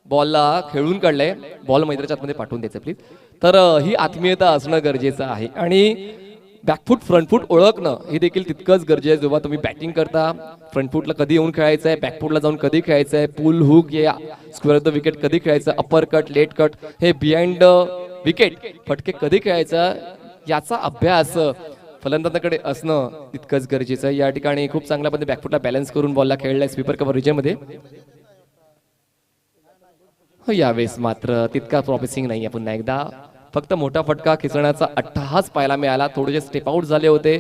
बॉलला खेळून काढलंय, बॉल मैदानाच्या आतमध्ये पाठवून द्यायचं प्लीज. तर ही आत्मीयता असणं गरजेचं आहे आणि बॅकफूट फ्रंटफूट ओळखणं हे देखील तितकंच गरजेचं आहे. जेव्हा तुम्ही बॅटिंग करता, फ्रंटफूटला कधी येऊन खेळायचं आहे, बॅकफूटला जाऊन कधी खेळायचं आहे, पुल हुक या स्क्वेअर द विकेट कधी खेळायचं, अपर कट लेट कट हे बिहाइंड विकेट फटके कधी खेळायचं, याचा अभ्यास फलंदाजाकडे असणं तितकंच गरजेचं आहे. या ठिकाणी खूप चांगल्या पद्धतीने बॅकफूटला बॅलन्स करून बॉलला खेळलाय स्वीपर कव्हर रिजन मध्ये. यावेळेस मात्र तितका प्रॉमिसिंग नाही आहे. पुन्हा एकदा फक्त मोठा फटका खिचण्याचा अट्टहास पाहायला मिळाला. थोडेसे स्टेप आउट झाले होते.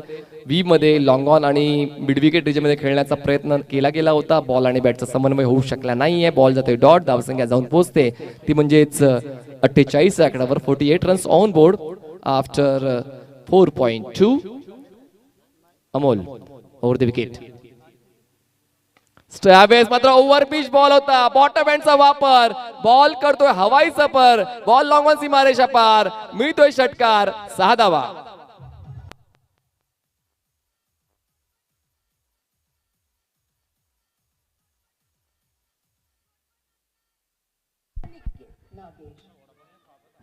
वी मध्ये लॉंग ऑन आणि मिड विकेट रिजन मध्ये खेळण्याचा प्रयत्न केला गेला होता. बॉल आणि बॅटचा समन्वय होऊ शकला नाहीये. बॉल जातोय डॉट, धावसंख्या जाऊन पोहोचते ती म्हणजेच 48 आकड्यावर. 48 runs on board after 4.2. Amol over the wicket. यावेळेस मात्र ओव्हर पिच बॉल होता, बॉटम एंडचा वापर, बॉल करतोय हवाई सफर, बॉल लॉंग ऑन सीमारेषा पार, मिळतोय षटकार. 6 धावा.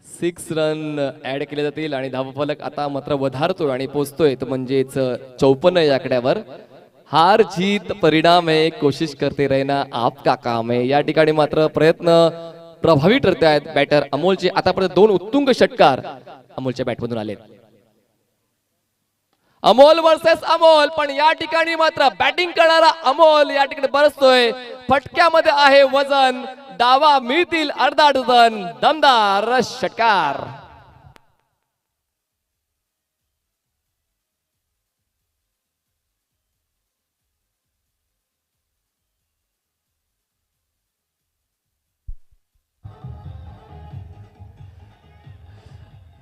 सिक्स रन ऍड केले जातील आणि धावफलक आता मात्र वधारतोय आणि पोचतोय तो म्हणजेच 54 या आकड्यावर. हार जीत परिणाम है, कोशिश करते रहना आपका काम है. या ठिकाणी मात्र प्रयत्न प्रभावी ठरत आहेत बॅटर अमोलचे. आतापर्यंत 2 उत्तुंग षटकार अमोलच्या बॅटमधून आलेत. अमोल वर्सेस अमोल, पण या ठिकाणी मात्र बॅटिंग करणारा अमोल या ठिकाणी बरसतोय. फटक्यामध्ये आहे वजन, डावा मिळतील अर्धा डझन. दमदार षटकार.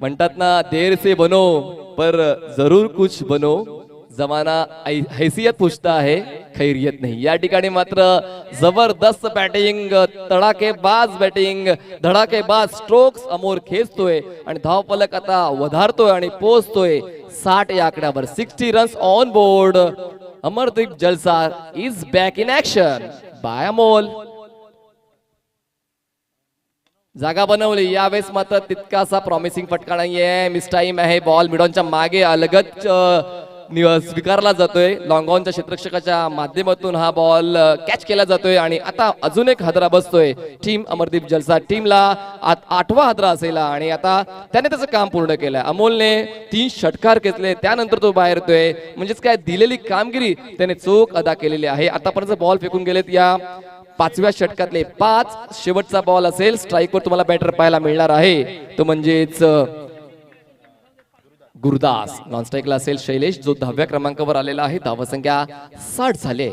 म्हणतात ना, देर से बनो पर जरूर कुछ बनो. जमाना हैसियत पूछता है, खैरियत नहीं. या ठिकाणी मात्र जबरदस्त बॅटिंग, तडाकेबाज बॅटिंग, धडाकेबाज स्ट्रोक्स अमोल खेचतोय आणि धावफलक आता वधारतोय आणि पोहोचतोय 60 या आकड्यावर. 60 runs on board. Amardeep Jalsar is back in action by Amol. जागा बनवली यावेळेस मात्र तितकासा प्रॉमिसिंग फटका नाहीये. मिस टाइम आहे. बॉल मिडॉनच्या मागे अलगद स्वीकारला जातोय. लॉंग ऑनच्या क्षेत्ररक्षकाच्या माध्यमातून हा बॉल कॅच केला जातोय आणि आता अजून एक हादरा बसतोय टीम अमरदीप जलसा. टीमला 8वा हादरा असेल आणि आता त्याने त्याचं काम पूर्ण केलंय. अमोलने 3 षटकार घेतले, त्यानंतर तो बाहेर येतोय. म्हणजेच काय, दिलेली कामगिरी त्याने चोख अदा केलेली आहे. आतापर्यंत बॉल फेकून गेलेत या 5व्या षटकातले 5. शेवटचा बॉल असेल. स्ट्राईकवर तुम्हाला बॅटर पाहायला मिळणार आहे, तो म्हणजेच गुरुदास. नॉन स्ट्राईकला असेल शैलेश, जो 10व्या क्रमांकावर आलेला आहे. धावसंख्या 60 झाले.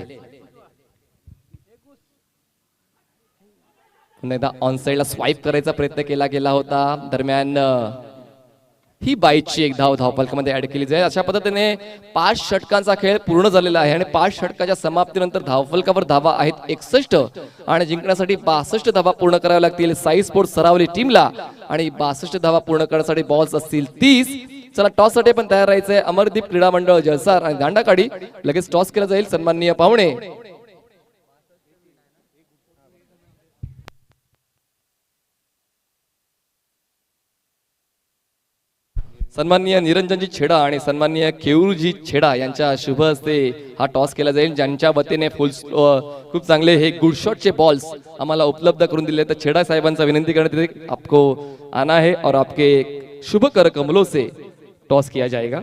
पुन्हा एकदा ऑन साइडला स्वाईप करायचा प्रयत्न केला गेला होता. दरम्यान ही बाईटची एक धावफलकामध्ये ऍड केली जाईल. अशा पद्धतीने 5 षटकांचा खेळ पूर्ण झालेला आहे आणि 5 षटकाच्या समाप्तीनंतर धावफलकावर धावा आहेत 61 आणि जिंकण्यासाठी 62 धावा पूर्ण कराव्या लागतील साई स्पोर्ट्स सरावली टीमला आणि 62 धावा पूर्ण करण्यासाठी बॉल्स असतील 30. चला, टॉस साठी पण तयार राहायचंय. अमरदीप क्रीडा मंडळ जलसार आणि दांडाकाडी. लगेच टॉस केला जाईल. सन्माननीय पाहुणे सन्माननीय निरंजनजी छेडा आणि सन्माननीय केऊरजी छेडा यांच्या शुभ हस्ते हा टॉस केला जाईल. ज्यांच्या वतीने खूप चांगले हे गुड शॉटचे बॉल्स आम्हाला उपलब्ध करून दिले. तर छेडा साहेबांचा विनंती करण्यात येते, आपको आना है और आपके शुभ कर कमलों से टॉस किया जाएगा.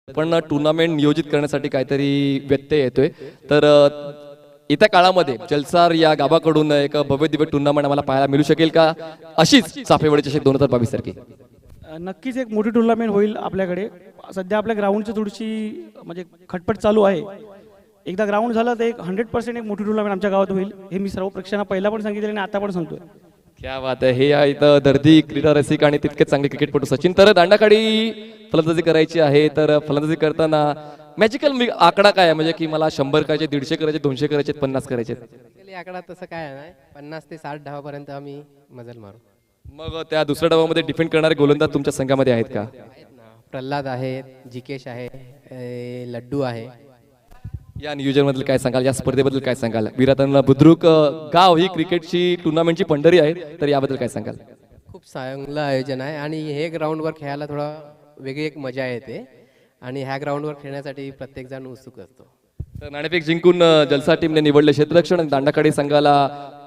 पण टुर्नामेंट नियोजित करण्यासाठी काहीतरी व्यत्यय येतोय. तर येत्या काळामध्ये जलसार या गावाकडून एक भव्य दिव्य टुर्नामेंट आम्हाला पाहायला मिळू शकेल का, अशीच चाफेवाडी चषक 2022 सारखी? नक्कीच एक मोठी टुर्नामेंट होईल आपल्याकडे. सध्या आपल्या ग्राउंडची थोडीशी म्हणजे खटपट चालू आहे. एकदा ग्राउंड झालं तर एक 100% एक मोठी टुर्नामेंट आमच्या गावात होईल. हे मी सर्व प्रेक्षकांना पहिला पण सांगितले आणि आता पण सांगतोय. क्या बात आहे. हे आहे इथं दर्दी क्रीडा रसिक आणि तितकेच चांगले क्रिकेटपटू सचिन. तर दांडाकाडी फलंदाजी करायची आहे, तर फलंदाजी करताना मॅजिकल आकडा काय आहे, म्हणजे की मला 100 करायचे, 150 करायचे, 200 करायचे, 50 करायचे? आकडा तसं काय नाही, 50 ते 60 धावापर्यंत आम्ही मजल मारू. मग त्या दुसऱ्या डावामध्ये डिफेंड करणारे गोलंदाज तुमच्या संघामध्ये आहेत का? आहेत ना, प्रल्हाद आहे, जिकेश आहे, लड्डू आहे. या नियोजनाबद्दल काय सांगाल, या स्पर्धेबद्दल काय सांगाल? विराटन बुद्रुक गाव ही क्रिकेटची टुर्नामेंटची पंढरी आहे, तर याबद्दल काय सांगाल? खूप चांगलं आयोजन आहे आणि हे ग्राउंडवर खेळायला थोडा वेगळी एक मजा येते आणि ह्या ग्राउंडवर खेळण्यासाठी प्रत्येकजण उत्सुक असतो. तर नाणेफेक जिंकून जलसा टीमने निवडले क्षेत्ररक्षण आणि दांडाकाडी संघाला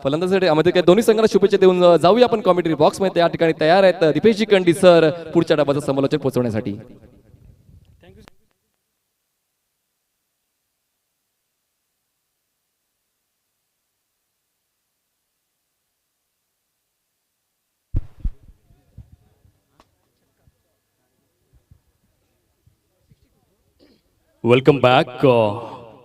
फलंदाजीसाठी. आम्ही काय दोन्ही संघाला शुभेच्छा देऊन जाऊया आपण कॉमेंट्री बॉक्स मध्ये. त्या ठिकाणी तयार आहेत दीपेशजी कंडी सर पुढच्या डबाचं समालोचन पोहोचवण्यासाठी. Welcome back.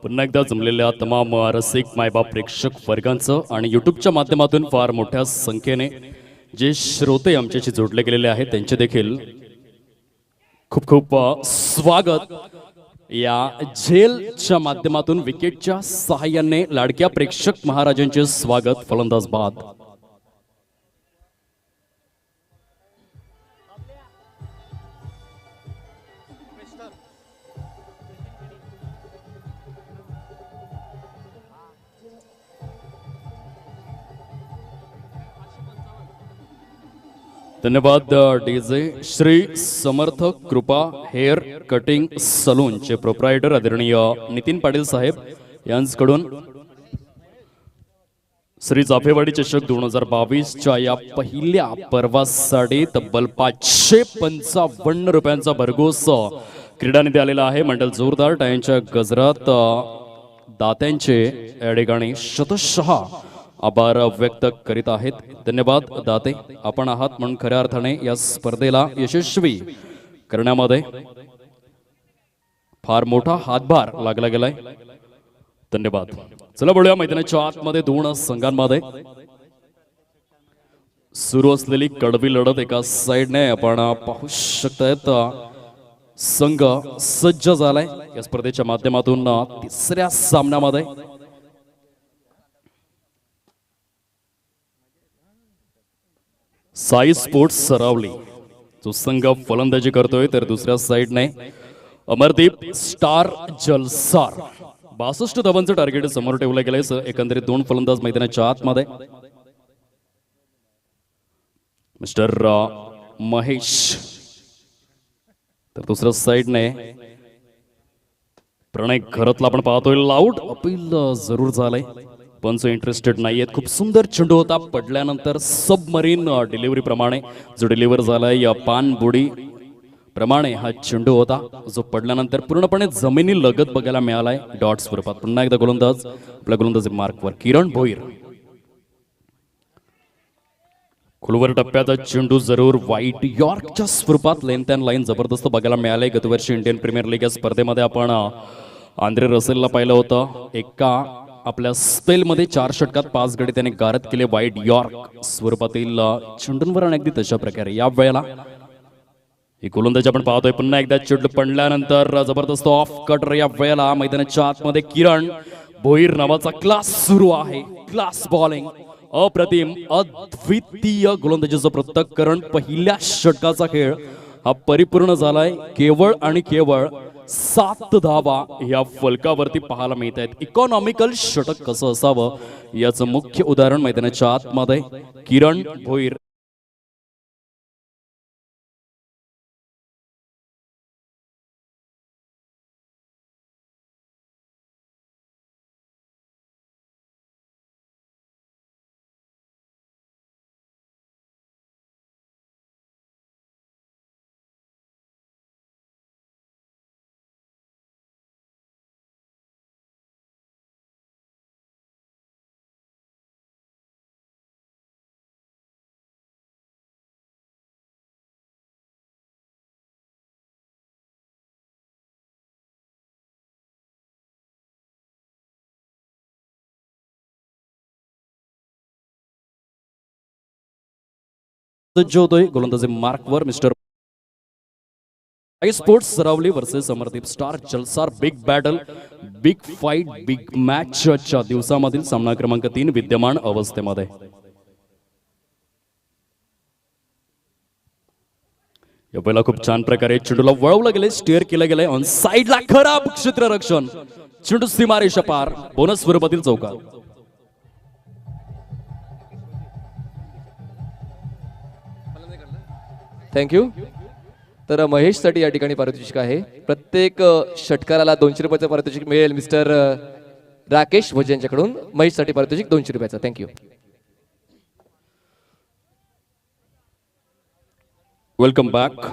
पुन्हा एकदा जमलेल्या तमाम रसिक मायबाप प्रेक्षक वर्गांचं आणि यूट्यूबच्या माध्यमातून फार मोठ्या संख्येने जे श्रोते आमच्याशी जोडले गेलेले आहेत त्यांचे देखील खूप खूप स्वागत. या झेलच्या माध्यमातून विकेटच्या सहाय्याने लाडक्या प्रेक्षक महाराजांचे स्वागत. फलंदाज बाद. धन्यवाद. डीजे श्री समर्थ कृपा हेअर कटिंग सलूनचे प्रोप्रायटर आदरणीय नितीन पाटील साहेब यांच्याकडून श्री चाफेवाडी चषक 2022च्या या पहिल्या पर्वासाठी तब्बल 555 रुपयांचा भरघोस क्रीडा निधी आलेला आहे. मंडळ जोरदार टाळ्यांच्या गजरात दात्यांचे या ठिकाणी शतशः आभार व्यक्त करीत आहेत. धन्यवाद दाते, आपण आहात म्हणून खऱ्या अर्थाने या स्पर्धेला यशस्वी करण्यामध्ये फार मोठा हातभार लागला गेलाय. धन्यवाद. चला बोलूया मैदानाच्या आतमध्ये दोन संघांमध्ये सुरू असलेली कडवी लढत. एका साइडने आपण पाहू शकतायत संघ सज्ज झालाय या स्पर्धेच्या माध्यमातून तिसऱ्या सामन्यामध्ये. साई स्पोर्ट्स सरावली जो संघ फलंदाजी करतोय, तर दुसऱ्या साइडने अमरदीप स्टार जलसार 62 धावांचं टार्गेट समोर ठेवलं गेलंय. एकंदरीत दोन फलंदाज मैदानाच्या आतमध्ये. मिस्टर महेश, तर दुसऱ्या साइडने प्रणय घरातला आपण पाहतोय. लाऊड अपील जरूर झालंय, पण जो इंटरेस्टेड नाहीयेत. खूप सुंदर चेंडू होता, पडल्यानंतर सबमरीन डिलिव्हरी प्रमाणे जो डिलिव्हर झालाय या पानबुडी प्रमाणे हा चेंडू होता, जो पडल्यानंतर पूर्णपणे जमिनी लगत बघायला मिळालाय डॉट स्वरूपात. पुन्हा एकदा गोलंदाज आपल्या गोलंदाजी मार्कवर किरण भोईर. खोलवर टप्प्याचा चेंडू जरूर व्हाईट यॉर्कच्या स्वरूपात लेंथ अँड लाईन जबरदस्त बघायला मिळालंय. गतवर्षी इंडियन प्रीमियर लीग या स्पर्धेमध्ये आपण आंद्रे रसेलला पाहिलं होतं. एका आपल्या स्पेलमध्ये 4 षटकात 5 गडी त्याने गारद केले. व्हाईट यॉर्क स्वरूपातील चेंडूंवर आणि अगदी तशा प्रकारे या वेळेला ही गोलंदाजी आपण पाहतोय. पुन्हा एकदा चेंडू पडल्यानंतर जबरदस्त ऑफ कटर. या वेळेला मैदानाच्या आतमध्ये किरण भोईर नावाचा क्लास सुरू आहे. क्लास बॉलिंग, अप्रतिम अद्वितीय गोलंदाजीचं पृथक्करण. पहिल्या षटकाचा खेळ हा परिपूर्ण झालाय. केवळ आणि केवळ 7 धावा या फलकावरती पाहायला मिळत आहेत. इकॉनॉमिकल षटक कसं असावं याचं मुख्य उदाहरण मैदानाच्या आतमध्ये किरण भोईर सज्ज होतोय गोलंदाजी मार्कवर mister sports Saravali versus Amardeep star Jalsar big battle big fight big मॅचच्या दिवसामधील सामना क्रमांक 3 विद्यमान अवस्थेमध्ये या पहिला खूप छान प्रकारे चेंडूला वळवलं गेले स्टेअर केलं गेलंय ऑन साइडला खराब क्षेत्ररक्षण चेंडू सीमारेषा पार बोनस स्वरूपातील चौकार थँक्यू. तर महेशसाठी या ठिकाणी पारितोषिक आहे. प्रत्येक षटकाराला 200 रुपयाचं पारितोषिक मिळेल मिस्टर राकेश भोजे यांच्याकडून. महेशसाठी पारितोषिक 200 रुपयाचं. Thank you. Welcome back.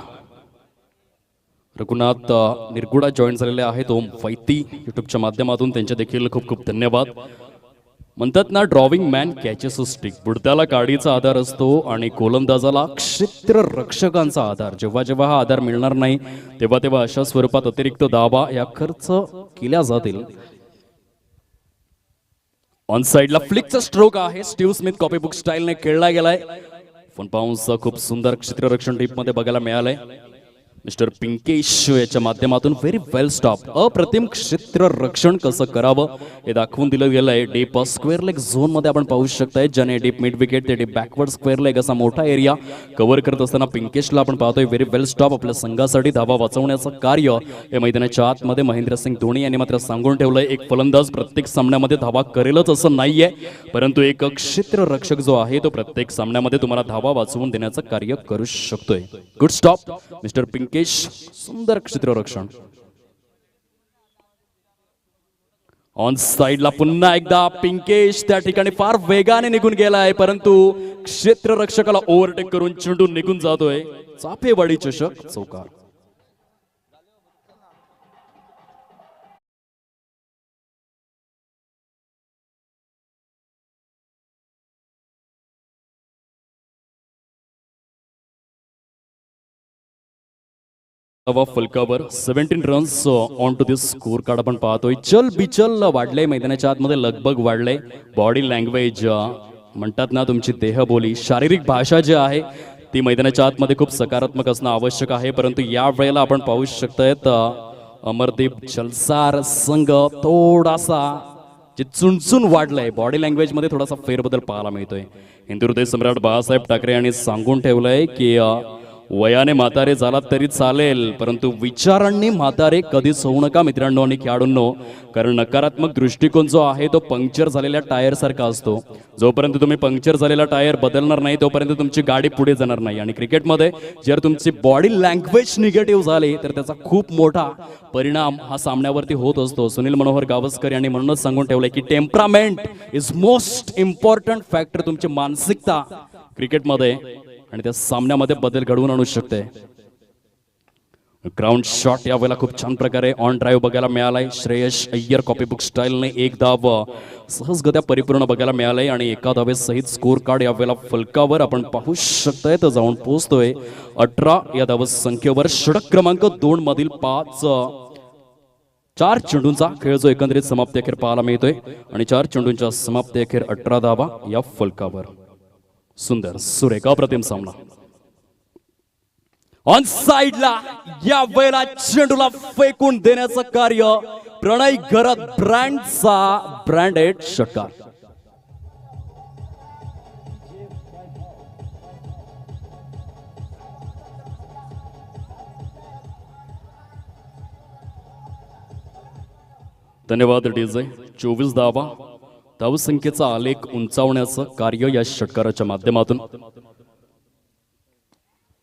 Raghunath Nirguda join झालेले आहेत. ओम वैती युट्यूबच्या माध्यमातून त्यांचे देखील खूप खूप धन्यवाद. म्हणतात ना drowning man catches a stick. बुडत्याला काडीचा आधार असतो आणि गोलंदाजाला क्षेत्ररक्षकांचा आधार. जेव्हा जेव्हा हा आधार मिळणार नाही तेव्हा तेव्हा अशा स्वरूपात अतिरिक्त दाबा या खर्च केल्या जातील. ऑन साइडला फ्लिकचा स्ट्रोक आहे. स्टीव्ह स्मिथ कॉपी बुक स्टाईलने खेळला गेलाय. फन बाउन्स खूप सुंदर क्षेत्ररक्षण टीप मध्ये बघायला मिळालंय. मिस्टर पिंकेश याच्या माध्यमातून व्हेरी वेल स्टॉप. अप्रतिम क्षेत्ररक्षण कसं करावं हे दाखवून दिलं गेलंय. डीप स्क्वेअर लेग झोन मध्ये आपण पाहू शकताय. ज्याने डीप मिड विकेट ते डीप बॅकवर्ड स्क्वेअर लेग असा मोठा एरिया कव्हर करत असताना पिंकेशला आपण पाहतोय व्हेरी वेल स्टॉप. आपल्या संघासाठी धावा वाचवण्याचं कार्य या मैदानाच्या आतमध्ये महेंद्रसिंग धोनी यांनी मात्र सांगून ठेवलंय. एक फलंदाज प्रत्येक सामन्यामध्ये धावा करेलच असं नाहीये, परंतु एक क्षेत्ररक्षक जो आहे तो प्रत्येक सामन्यामध्ये तुम्हाला धावा वाचवून देण्याचं कार्य करू शकतोय. Good stop mister Pinkesh. सुंदर क्षेत्ररक्षण. ऑन साइडला पुन्हा एकदा पिंकेश त्या ठिकाणी फार वेगाने निघून गेलाय, परंतु क्षेत्ररक्षकाला ओव्हरटेक करून चेंडू निघून जातोय. चाफेवाडी चषक चौकार. फलकावर 17 runs on to this score card आपण पाहतोय. चल बिचल वाढले मैदानाच्या आतमध्ये लगबग वाढले. बॉडी लँग्वेज म्हणतात ना तुमची देहबोली शारीरिक भाषा जी आहे ती मैदानाच्या आतमध्ये खूप सकारात्मक असणं आवश्यक आहे. परंतु या वेळेला आपण पाहू शकतोय अमरदीप जलसार संघ थोडासा जे चुणचुण वाढलंय बॉडी लँग्वेज मध्ये थोडासा फेरबदल पाहायला मिळतोय. हिंदू हृदय सम्राट बाळासाहेब ठाकरे यांनी सांगून ठेवलंय की वयाने म्हातारे झाला तरी चालेल, परंतु विचारांनी म्हातारे कधीच होऊ नका मित्रांनो आणि खेळाडूंनो. कारण नकारात्मक दृष्टिकोन जो आहे तो पंक्चर झालेल्या टायर सारखा असतो. जोपर्यंत तुम्ही पंक्चर झालेला टायर बदलणार नाही तोपर्यंत तुमची गाडी पुढे जाणार नाही. आणि क्रिकेटमध्ये जर तुमची बॉडी लँग्वेज निगेटिव्ह झाली तर त्याचा खूप मोठा परिणाम हा सामन्यावरती होत असतो. सुनील मनोहर गावस्कर यांनी म्हणूनच सांगून ठेवलंय की temperament is most important factor. तुमची मानसिकता क्रिकेटमध्ये आणि त्या सामन्यामध्ये बदल घडवून आणू शकते. ग्राउंड शॉट यावेळेला खूप छान प्रकारे ऑन ड्राईव्ह बघायला मिळालाय. श्रेयस अय्यर कॉपी बुक स्टाईलने एक धाव सहजगत्या परिपूर्ण बघायला मिळालंय आणि एका धावेसहित स्कोर कार्ड यावेळेला फलकावर आपण पाहू शकताय तर जाऊन पोहोचतोय 18 या धाव संख्येवर. षटक क्रमांक 2 मधील 4 चेंडूंचा खेळ जो एकंदरीत समाप्ती अखेर पाहायला मिळतोय आणि 4 चेंडूंच्या समाप्ती अखेर 18 धावा या फलकावर. सुंदर सुरेख अप्रतिम सामना. ऑन साइडला या वेळेला चेंडूला फेकून देण्याचं कार्य प्रणय गरत ब्रँडचा ब्रँडेड षटकार. धन्यवाद डीजे. 24 धावा धावसंख्येचा आलेख उंचावण्याचं कार्य या षटकाराच्या माध्यमातून.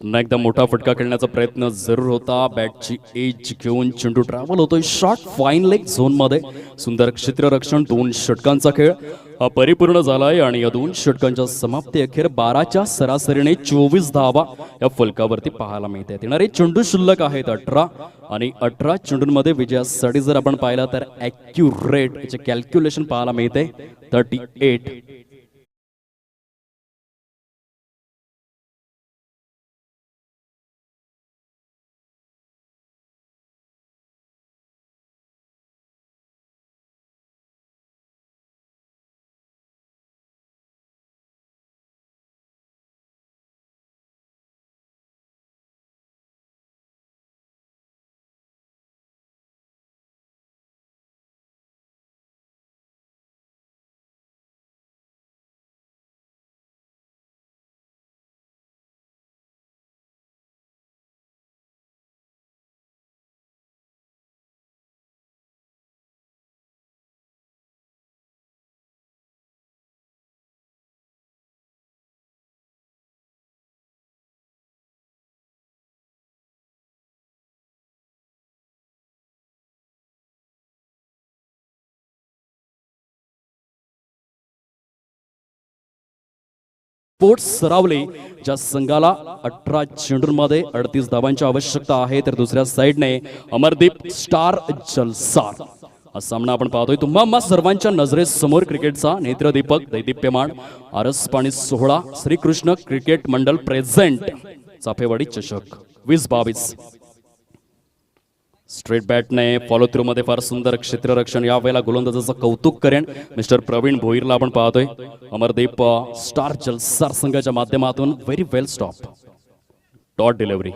पुन्हा एकदा मोठा फटका खेळण्याचा प्रयत्न जरूर होता. बॅटची एज घेऊन चेंडू ट्रॅव्हल होतोय शॉर्ट फाईन लेग झोन मध्ये. सुंदर क्षेत्ररक्षण. 2 षटकांचा खेळ हा परिपूर्ण झालाय आणि या 2 षटकांच्या समाप्ती अखेर 12च्या सरासरीने 24 धावा या फलकावरती पाहायला मिळते. येणारे चेंडू शिल्लक आहेत 18 आणि 18 चेंडूंमध्ये विजयासाठी जर आपण पाहिलं तर ॲक्युरेट याचे कॅल्क्युलेशन पाहायला मिळते 38. स्पोर्ट्स सरावले, ज्या संघाला 18 चेंडूंमध्ये 38 धावांची आवश्यकता आहे, तर दुसऱ्या साईडने अमरदीप स्टार जलसार. हा सामना आपण पाहतोय तुम्हा सर्वांच्या नजरेसमोर. क्रिकेटचा नेत्रदीपक दैदिप्यमान आरस पाणी सोहळा श्रीकृष्ण क्रिकेट मंडळ प्रेझेंट चाफेवाडी चषक 2022. स्ट्रेट बॅटने फॉलो थ्रू मध्ये फार सुंदर क्षेत्ररक्षण. यावेळेला गोलंदाजाचं कौतुक करेन मिस्टर प्रवीण भोईरला आपण पाहतोय. अमरदीप स्टार जलसार संघाच्या माध्यमातून very well stop dot delivery.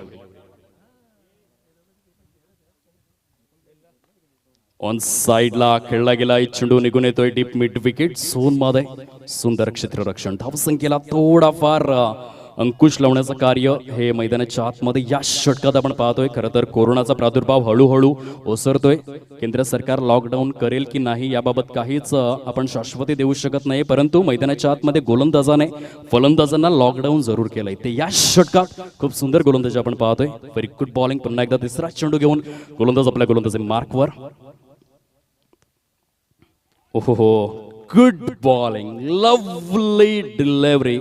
On साइडला खेळला गेला चेंडू निघून येतोय डीप मिड विकेट झोन मध्ये. सुंदर क्षेत्ररक्षण. धावसंख्येला थोडाफार अंकुश लावण्याचं कार्य हे मैदानाच्या आतमध्ये या षटकात आपण पाहतोय. खरं तर कोरोनाचा प्रादुर्भाव हळूहळू ओसरतोय. केंद्र सरकार लॉकडाऊन करेल की नाही याबाबत काहीच आपण शाश्वती देऊ शकत नाही, परंतु मैदानाच्या आतमध्ये गोलंदाजाने फलंदाजांना लॉकडाऊन जरूर केलंय. ते या षटकात खूप सुंदर गोलंदाजी आपण पाहतोय. Very good bowling. पुन्हा एकदा तिसरा चेंडू घेऊन गोलंदाज आपल्या गोलंदाजी मार्कवर. ओहो, good bowling, lovely delivery.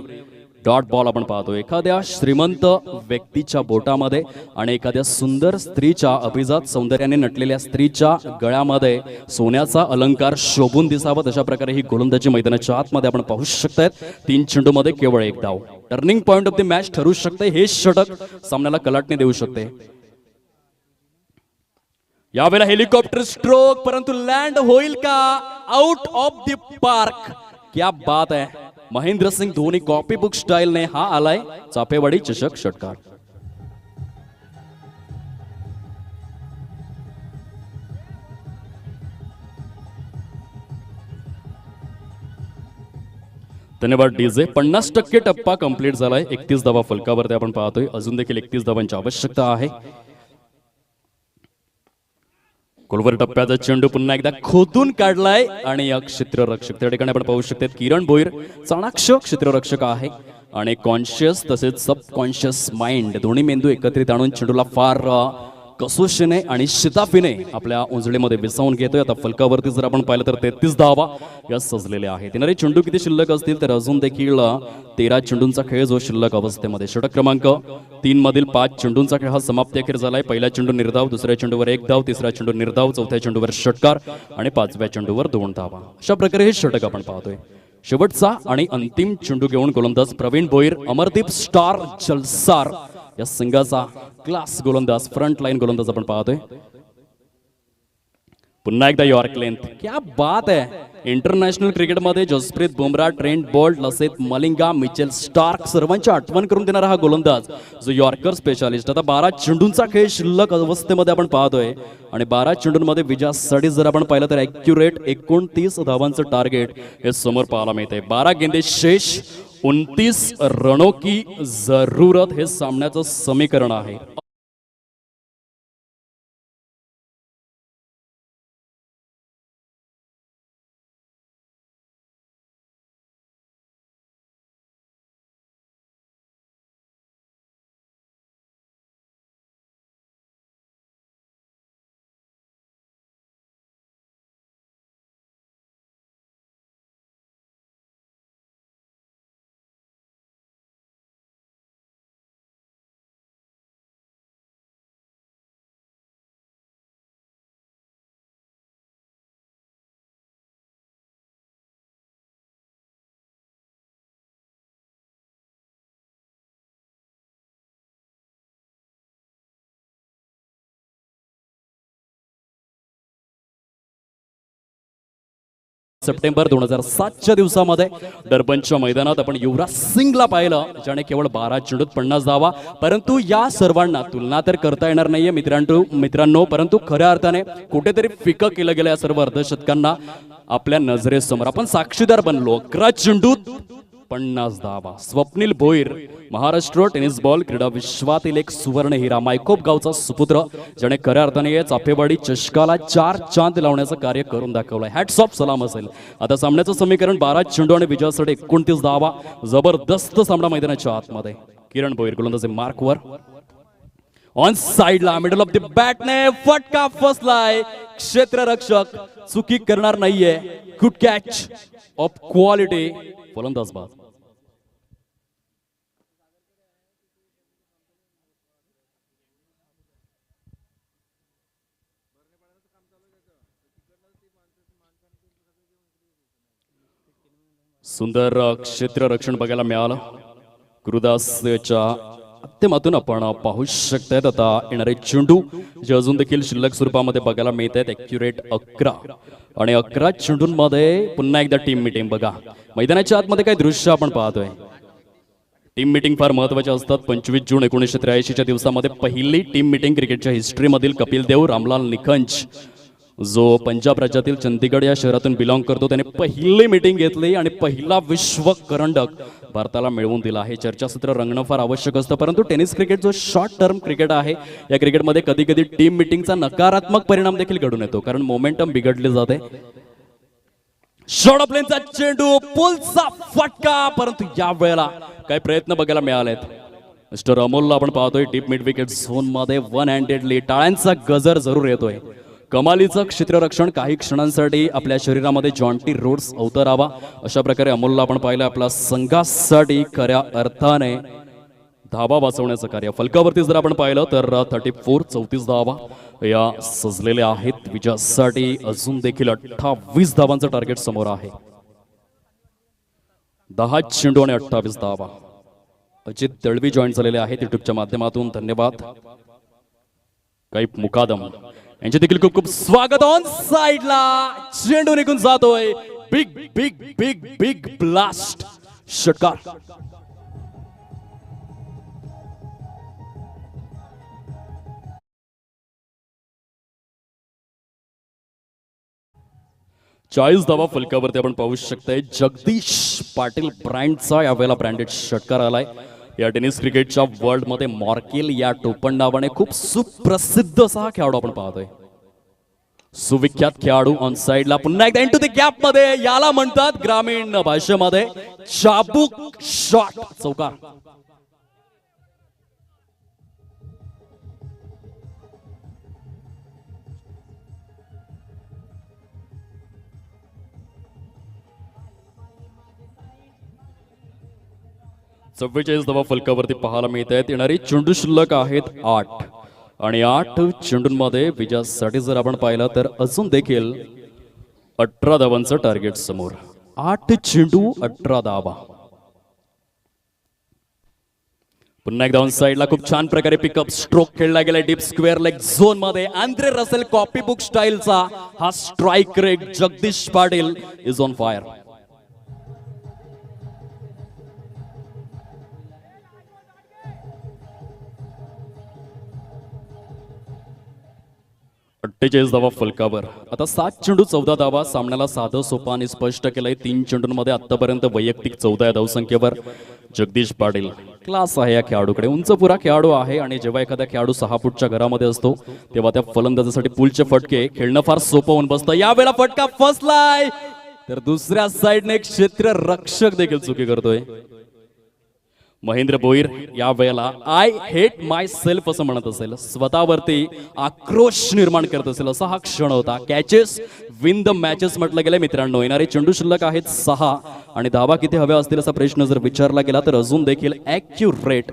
Dot ball आपण पाहतो. एखाद्या श्रीमंत व्यक्तीच्या बोटामध्ये आणि एखाद्या सुंदर स्त्रीच्या अभिजात सौंदर्याने नटलेल्या स्त्रीच्या गळ्यामध्ये सोन्याचा अलंकार शोभून दिसावा तशा प्रकारे ही गोलंदाजी मैदानाच्या आतमध्ये आपण पाहू शकतायत. 3 चेंडूमध्ये केवळ 1 धाव. Turning point of the match ठरू शकते. हे षटक सामन्याला कलाटणी देऊ शकते. यावेळेला हेलिकॉप्टर स्ट्रोक, परंतु लँड होईल का? Out of the park. क्या बात है. महेंद्र सिंग धोनी कॉपी बुक स्टाईलने हा आलाय चाफेवाडी चषक षटकार. धन्यवाद डीजे. 50% टप्पा कंप्लीट झालाय. 31 धावा फलकावरती आपण पाहतोय. अजून देखील 31 धावांची आवश्यकता आहे. खोलवर टप्प्याचा चेंडू पुन्हा एकदा खोदून काढलाय आणि एक क्षेत्ररक्षक त्या ठिकाणी आपण पाहू शकतो. किरण भोईर चाणाक्ष क्षेत्ररक्षक आहे आणि कॉन्शियस तसेच सबकॉन्शियस माइंड दोन्ही मेंदू एकत्रित आणून चेंडूला फार कसोशीने आणि शिताफीने आपल्या उंजळीमध्ये विसावून घेतोय. आता फलकावरती जर आपण पाहिलं तर 33 धावा या सजलेल्या आहेत. येणारे चेंडू किती शिल्लक असतील तर अजून देखील 13 चेंडूंचा खेळ जो शिल्लक अवस्थेमध्ये. षटक क्रमांक 3 मधील 5 चेंडूंचा खेळ हा समाप्ती अखेर झालाय. पहिला चेंडू निर्धाव, दुसऱ्या चेंडूवर 1 धाव, तिसरा चेंडू निर्धाव, चौथ्या चेंडूवर षटकार आणि 5व्या चेंडूवर 2 धावा. अशा प्रकारे हे षटक आपण पाहतोय. शेवटचा आणि अंतिम चेंडू घेऊन गोलंदाज प्रवीण भोईर अमरदीप स्टार जलसार या संघाचा क्लास गोलंदाज फ्रंट लाईन गोलंदाज आपण पाहतोय. पुन्हा एकदा यॉर्क लेंथ. क्या बात है. इंटरनॅशनल क्रिकेटमध्ये Jasprit Bumrah, Trent Boult, Lasith Malinga, Mitchell Starc सर्वांची आठवण करून देणारा हा गोलंदाज जो यॉर्कर स्पेशालिस्ट. आता 12 चेंडूंचा खेळ शिल्लक अवस्थेमध्ये आपण पाहतोय आणि 12 चेंडूंमध्ये विजयासाठी जर आपण पाहिलं तर ॲक्युरेट 29 धावांचं टार्गेट हे समोर पाहायला मिळते. 12 गेंदे शेष, 29 रणों की जरूरत हे सामन्याचं समीकरण आहे. सप्टेंबर 2007च्या दिवसामध्ये डर्बनच्या मैदानात आपण युवराज सिंगला पाहिलं ज्याने केवळ 12 चेंडूत 50 धावा. परंतु या सर्वांना तुलना तर करता येणार नाहीये मित्रांनो, परंतु खऱ्या अर्थाने कुठेतरी फिकं केलं गेलं या सर्व अर्धशतकांना आपल्या नजरेसमोर. आपण साक्षीदार बनलो. 11 चेंडूत 50 धावा. स्वप्नील भोईर महाराष्ट्र टेनिस बॉल क्रीडा विश्वातील एक सुवर्ण हिरा, मायकोप गावचा सुपुत्र ज्याने खऱ्या अर्थाने चाफेवाडी चषकाला 4 चांद लावण्याचं कार्य करून दाखवलंय. हॅट्स ऑफ सलाम असेल. आता सामन्याचं समीकरण 12 चेंडू आणि विजयासाठी 29 धावा. जबरदस्त सामना मैदानाच्या आतमध्ये. किरण भोईर गोलंदाजी मार्कवर. ऑन साइडला मिडल ऑफ द बॅटने फटका फसलाय. क्षेत्ररक्षक चुकी करणार नाहीये. Good catch of quality. फलंदाज बाद. सुंदर क्षेत्ररक्षण बघायला मिळालं. गुरुदासच्या माध्यमातून आपण पाहू शकतायत आता येणारे चेंडू जे अजून देखील शिल्लक स्वरूपामध्ये बघायला मिळत आहेत. ॲक्युरेट 11 आणि 11 चेंडूंमध्ये पुन्हा एकदा टीम मीटिंग. बघा मैदानाच्या आतमध्ये काय दृश्य आपण पाहतोय. टीम मीटिंग फार महत्वाचे असतात. 25 जून 1983च्या दिवसामध्ये पहिली टीम मीटिंग क्रिकेटच्या हिस्ट्रीमधील कपिल देव, रामलाल निखंज जो पंजाब राज्यातील चंदीगड या शहरातून बिलॉंग करतो, त्याने पहिली मीटिंग घेतली आणि पहिला विश्व करंडक भारताला मिळवून दिला आहे. चर्चासत्र रंगणं फार आवश्यक असतं, परंतु टेनिस क्रिकेट जो शॉर्ट टर्म क्रिकेट आहे या क्रिकेटमध्ये कधी कधी टीम मीटिंगचा नकारात्मक परिणाम देखील घडून येतो, कारण मोमेंटम बिघडले जाते. शॉर्ट प्लेनचा चेंडू, पुलचा फटका, परंतु या वेळेला काही प्रयत्न बघायला मिळालेत. मिस्टर अमोलला आपण पाहतोय डीप मिड विकेट झोन मध्ये वन हँडेडली टाळ्यांचा गजर जरूर येतोय. कमालीचं क्षेत्ररक्षण काही क्षणांसाठी आपल्या शरीरामध्ये जॉन्टी रोड्स अवतरावा अशा प्रकारे अमोलला आपण पाहिलं आपल्या संघासाठी खऱ्या अर्थाने धाबा वाचवण्याचं कार्य. फलकावरती जर आपण पाहिलं तर 34 धाबा या सजलेल्या आहेत विजयासाठी. अजून देखील 28 धावांचं टार्गेट समोर आहे. 10 चेंडू आणि 28 धावा. अजित दळवी जॉईन झालेले आहेत युट्यूबच्या माध्यमातून, धन्यवाद. काही मुकादम यांचे देखील खूप खूप स्वागत. ऑन साइडला चेंडू निघून जातोय. Big big big big blast षटकार. चाळीस धावा फलकावरती आपण पाहू शकताय. जगदीश पाटील ब्रँडचा यावेळेला ब्रँडेड षटकार आलाय. या टेनिस क्रिकेटच्या वर्ल्ड मध्ये मॉर्केल या टोपण नावाने खूप सुप्रसिद्ध असा हा खेळाडू आपण पाहतोय. सुविख्यात खेळाडू. ऑन साइडला पुन्हा एकदा इनटू द गॅप मध्ये, याला म्हणतात ग्रामीण भाषेमध्ये चाबूक शॉट, चौकार. चव्वेचाळीस धावा फलकावरती पाहायला मिळत आहेत. येणारी चेंडू शिल्लक आहेत 8 आणि 8 चेंडूंमध्ये विजयासाठी जर आपण पाहिलं तर अजून देखील 18 धावांचं टार्गेट समोर. 8 चेंडू 18 धावा. पुन्हा एकदा ऑन साइडला खूप छान प्रकारे पिकअप स्ट्रोक खेळला गेला डीप स्क्वेअर लेग झोन मध्ये. आंद्रे रसेल कॉपी बुक स्टाईलचा हा strike rate. Jagdish Patil is on fire. धावा फलकावर. आता 7 चेंडू 14 धावा. सामन्याला साधं सोपं आणि स्पष्ट केलंय. 3 चेंडूंमध्ये आतापर्यंत वैयक्तिक 14 या धावसंख्येवर जगदीश पाटील. क्लास आहे या खेळाडूकडे. उंचपुरा खेळाडू आहे आणि जेव्हा एखादा खेळाडू 6 फूटच्या घरामध्ये असतो तेव्हा त्या फलंदाजासाठी पुलचे फटके खेळणं फार सोपं होऊन बसतं. यावेळेला फटका फसलाय तर दुसऱ्या साइडने एक क्षेत्र रक्षक देखील चुकी करतोय. महेंद्र भोईर या वेळेला आय हेट माय सेल्फ असं म्हणत असेल, स्वतःवरती आक्रोश निर्माण करत असेल असा हा क्षण होता. कॅचेस विन द मॅचेस म्हटलं गेलं मित्रांनो. येणारे चेंडू शिल्लक आहेत 6 आणि धावा किती हव्या असतील असा प्रश्न जर विचारला गेला तर अजून देखील ॲक्युरेट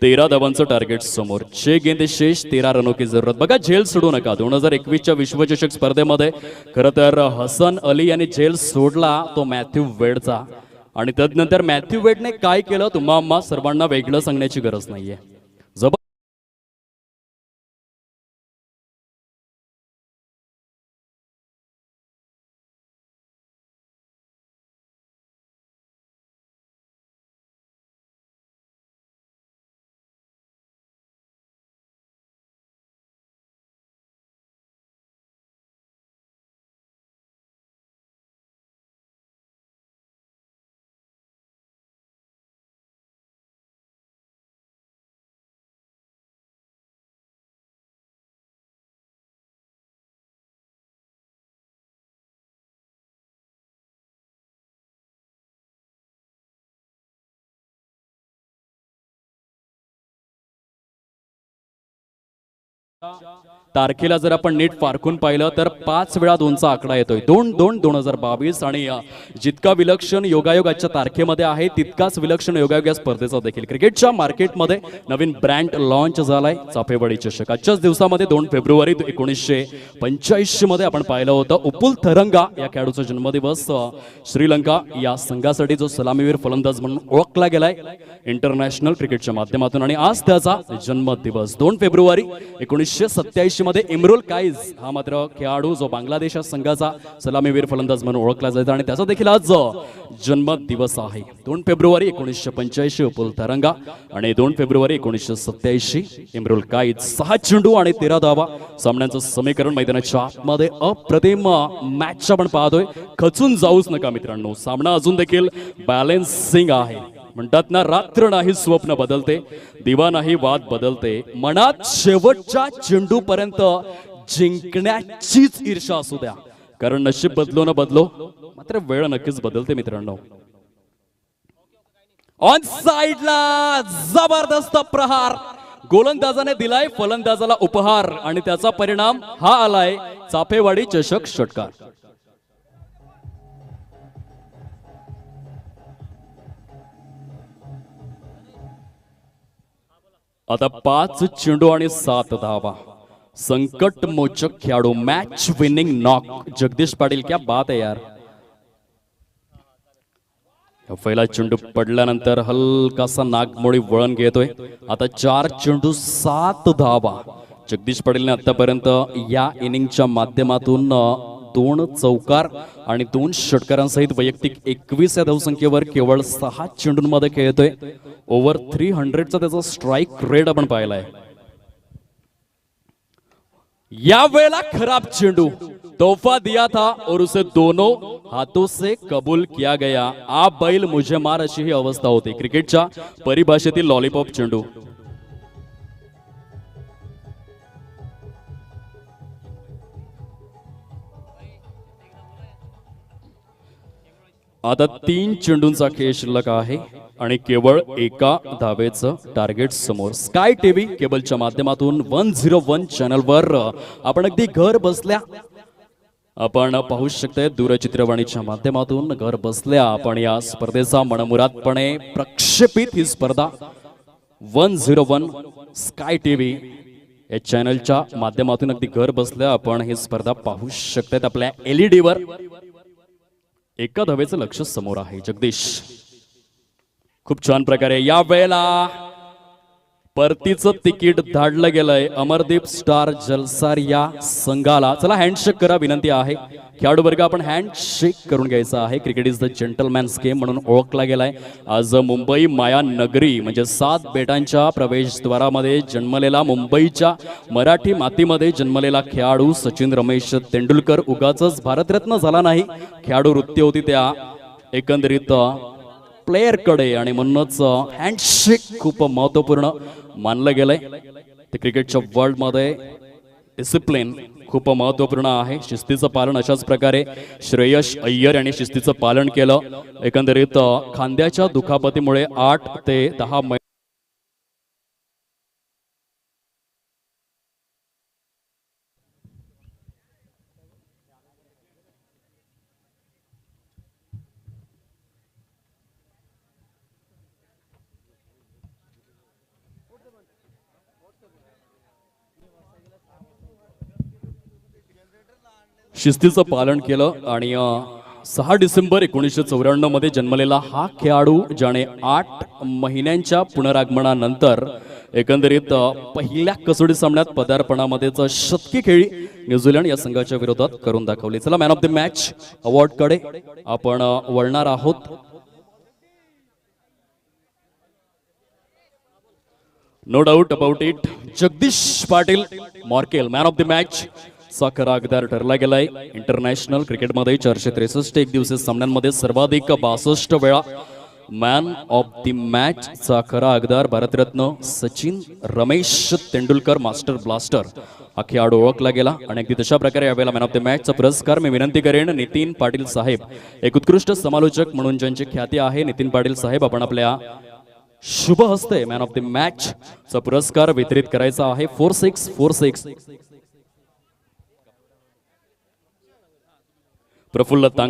13 धावांचं टार्गेट समोर. 6 गेंदे शेष 13 रनों की जरूरत. बघा झेल सोडू नका. 2021च्या विश्वचषक स्पर्धेमध्ये खरं तर हसन अली यांनी झेल सोडला तो मॅथ्यू वेडचा आणि तदनंतर मॅथ्यू वेडने काय केलं तुम्हा सर्वांना वेगळं सांगण्याची गरज नाहीये. तारखेला जर आपण नीट फारकून पाहिलं तर 5 वेळा 2चा आकडा येतोय 2-2-2022 आणि जितका विलक्षण योगायोग आजच्या तारखेमध्ये आहे तितकाच विलक्षण योगायोग या स्पर्धेचा देखील. क्रिकेटच्या मार्केटमध्ये नवीन ब्रँड लॉन्च झालाय चाफेवाडी चषक. आजच्याच दिवसामध्ये 2 फेब्रुवारी 1985 मध्ये आपण पाहिलं होतं उपुल थरंगा या खेळाडूचा जन्मदिवस. श्रीलंका या संघासाठी जो सलामीवीर फलंदाज म्हणून ओळखला गेलाय इंटरनॅशनल क्रिकेटच्या माध्यमातून आणि आज त्याचा जन्मदिवस. 2 फेब्रुवारी 1987 मध्ये इम्रुल काईज हा मात्र खेळाडू जो बांगलादेश या संघाचा सलामीवीर फलंदाज म्हणून ओळखला जातो आणि त्याचा देखील आज जन्मदिवस आहे. 2 फेब्रुवारी 1985 उपुल थरंगा आणि 2 फेब्रुवारी 1987 इम्रुल काईज. 6 चेंडू आणि 13 धावा सामन्यांचं समीकरण मैदानाच्या आतमध्ये अप्रतिम मॅच आपण पाहतोय. खचून जाऊच नका मित्रांनो, सामना अजून देखील बॅलेन्सिंग आहे. म्हणतात ना, रात्र नाही स्वप्न बदलते, दिवा नाही वाद बदलते, मनात शेवटच्या चेंडू पर्यंत जिंकण्याचीच ईर्षा असू द्या, कारण नशीब बदलो न बदलो मात्र वेळ नक्कीच बदलते मित्रांनो. ऑन साइडला जबरदस्त प्रहार गोलंदाजाने दिलाय फलंदाजाला उपहार आणि त्याचा परिणाम हा आलाय चाफेवाडी चषक षटकार. आता 5 चेंडू आणि 7 धावा. संकट मोचक खेळाडू, match winning knock Jagdish Patil, क्या बात आहे यार. पहिला चेंडू पडल्यानंतर हलकासा नागमोडी वळण घेतोय. आता 4 चेंडू 7 धावा. जगदीश पाटीलने आतापर्यंत या इनिंगच्या माध्यमातून 2 चौकार आणि 2 षटकारांसहित वैयक्तिक 21 या धावसंख्येवर केवळ 6 चेंडूंमध्ये खेळतोय. ओव्हर 300चा त्याचा स्ट्राईक रेट आपण पाहिलाय. या वेळेला खराब चेंडू, तोहफा दिया था और उसे दोनों हाथों से कबूल किया गया. आ बैल मुझे मार अशी ही अवस्था होती क्रिकेटच्या परिभाषेतील लॉलीपॉप चेंडू. आता 3 चेंडूंचा खेळ शिल्लक आहे आणि केवळ एका धावेचं टार्गेट समोर. स्काय टीव्ही केबलच्या माध्यमातून 101 चॅनलवर आपण अगदी घर बसल्या आपण पाहू शकताय. दूरचित्रवाणीच्या माध्यमातून घर बसल्या आपण या स्पर्धेचा मनमुरादपणे प्रक्षेपित ही स्पर्धा 101 स्काय टीव्ही या चॅनलच्या माध्यमातून अगदी घर बसल्या आपण ही स्पर्धा पाहू शकतायत. आपल्या LED वर एका धावेचं लक्ष समोर आहे. जगदीश खूप छान प्रकारे या वेळेला परतीचं तिकीट धाडलं गेलंय अमरदीप स्टार जलसार या संघाला. चला हँडशेक करा विनंती आहे. खेळाडू वर्ग आपण हँडशेक करून घ्यायचा आहे. क्रिकेट इज द जेंटलमॅन्स गेम म्हणून ओळखला गेलाय. आज मुंबई माया नगरी म्हणजे 7 बेटांच्या प्रवेशद्वारामध्ये जन्मलेला, मुंबईच्या मराठी मातीमध्ये जन्मलेला खेळाडू सचिन रमेश तेंडुलकर उगाचच भारतरत्न झाला नाही. खेळाडू वृत्ती होती त्या एकंदरीत प्लेयर कडे आणि म्हणूनच हँडशेक खूप महत्वपूर्ण मानलं गेलंय. ते क्रिकेटच्या वर्ल्ड मध्ये डिसिप्लिन खूप महत्वपूर्ण आहे. शिस्तीचं पालन अशाच प्रकारे श्रेयस अय्यर यांनी शिस्तीचं पालन केलं. एकंदरीत खांद्याच्या दुखापतीमुळे 8 ते 10 महिने शिस्तीचं पालन केलं आणि 6 डिसेंबर 1994 मध्ये जन्मलेला हा खेळाडू ज्याने 8 महिन्यांच्या पुनरागमनानंतर एकंदरीत पहिल्या कसोटी सामन्यात पदार्पणामध्ये शतकी खेळी न्यूझीलंड या संघाच्या विरोधात करून दाखवली. चला man of the match award कडे आपण वळणार आहोत. No doubt about it, Jagdish Patil Morkel man of the match चा खरा हकदार ठरला गेलाय. इंटरनॅशनल क्रिकेटमध्ये 463 एक दिवसीय सामन्यांमध्ये सर्वाधिक 62 वेळा मॅन ऑफ द मॅच चा खरा हकदार भारतरत्न सचिन रमेश तेंडुलकर मास्टर ब्लास्टर हा खेळाडू ओळखला गेला. आणि अगदी तशा प्रकारे यावेळेला मॅन ऑफ द मॅचचा पुरस्कार मी विनंती करेन नितीन पाटील साहेब, एक उत्कृष्ट समालोचक म्हणून ज्यांची ख्याती आहे. नितीन पाटील साहेब, आपण आपल्या शुभ हस्ते मॅन ऑफ द मॅच चा पुरस्कार वितरित करायचा आहे. 4646 प्रफुल्ल तांगडे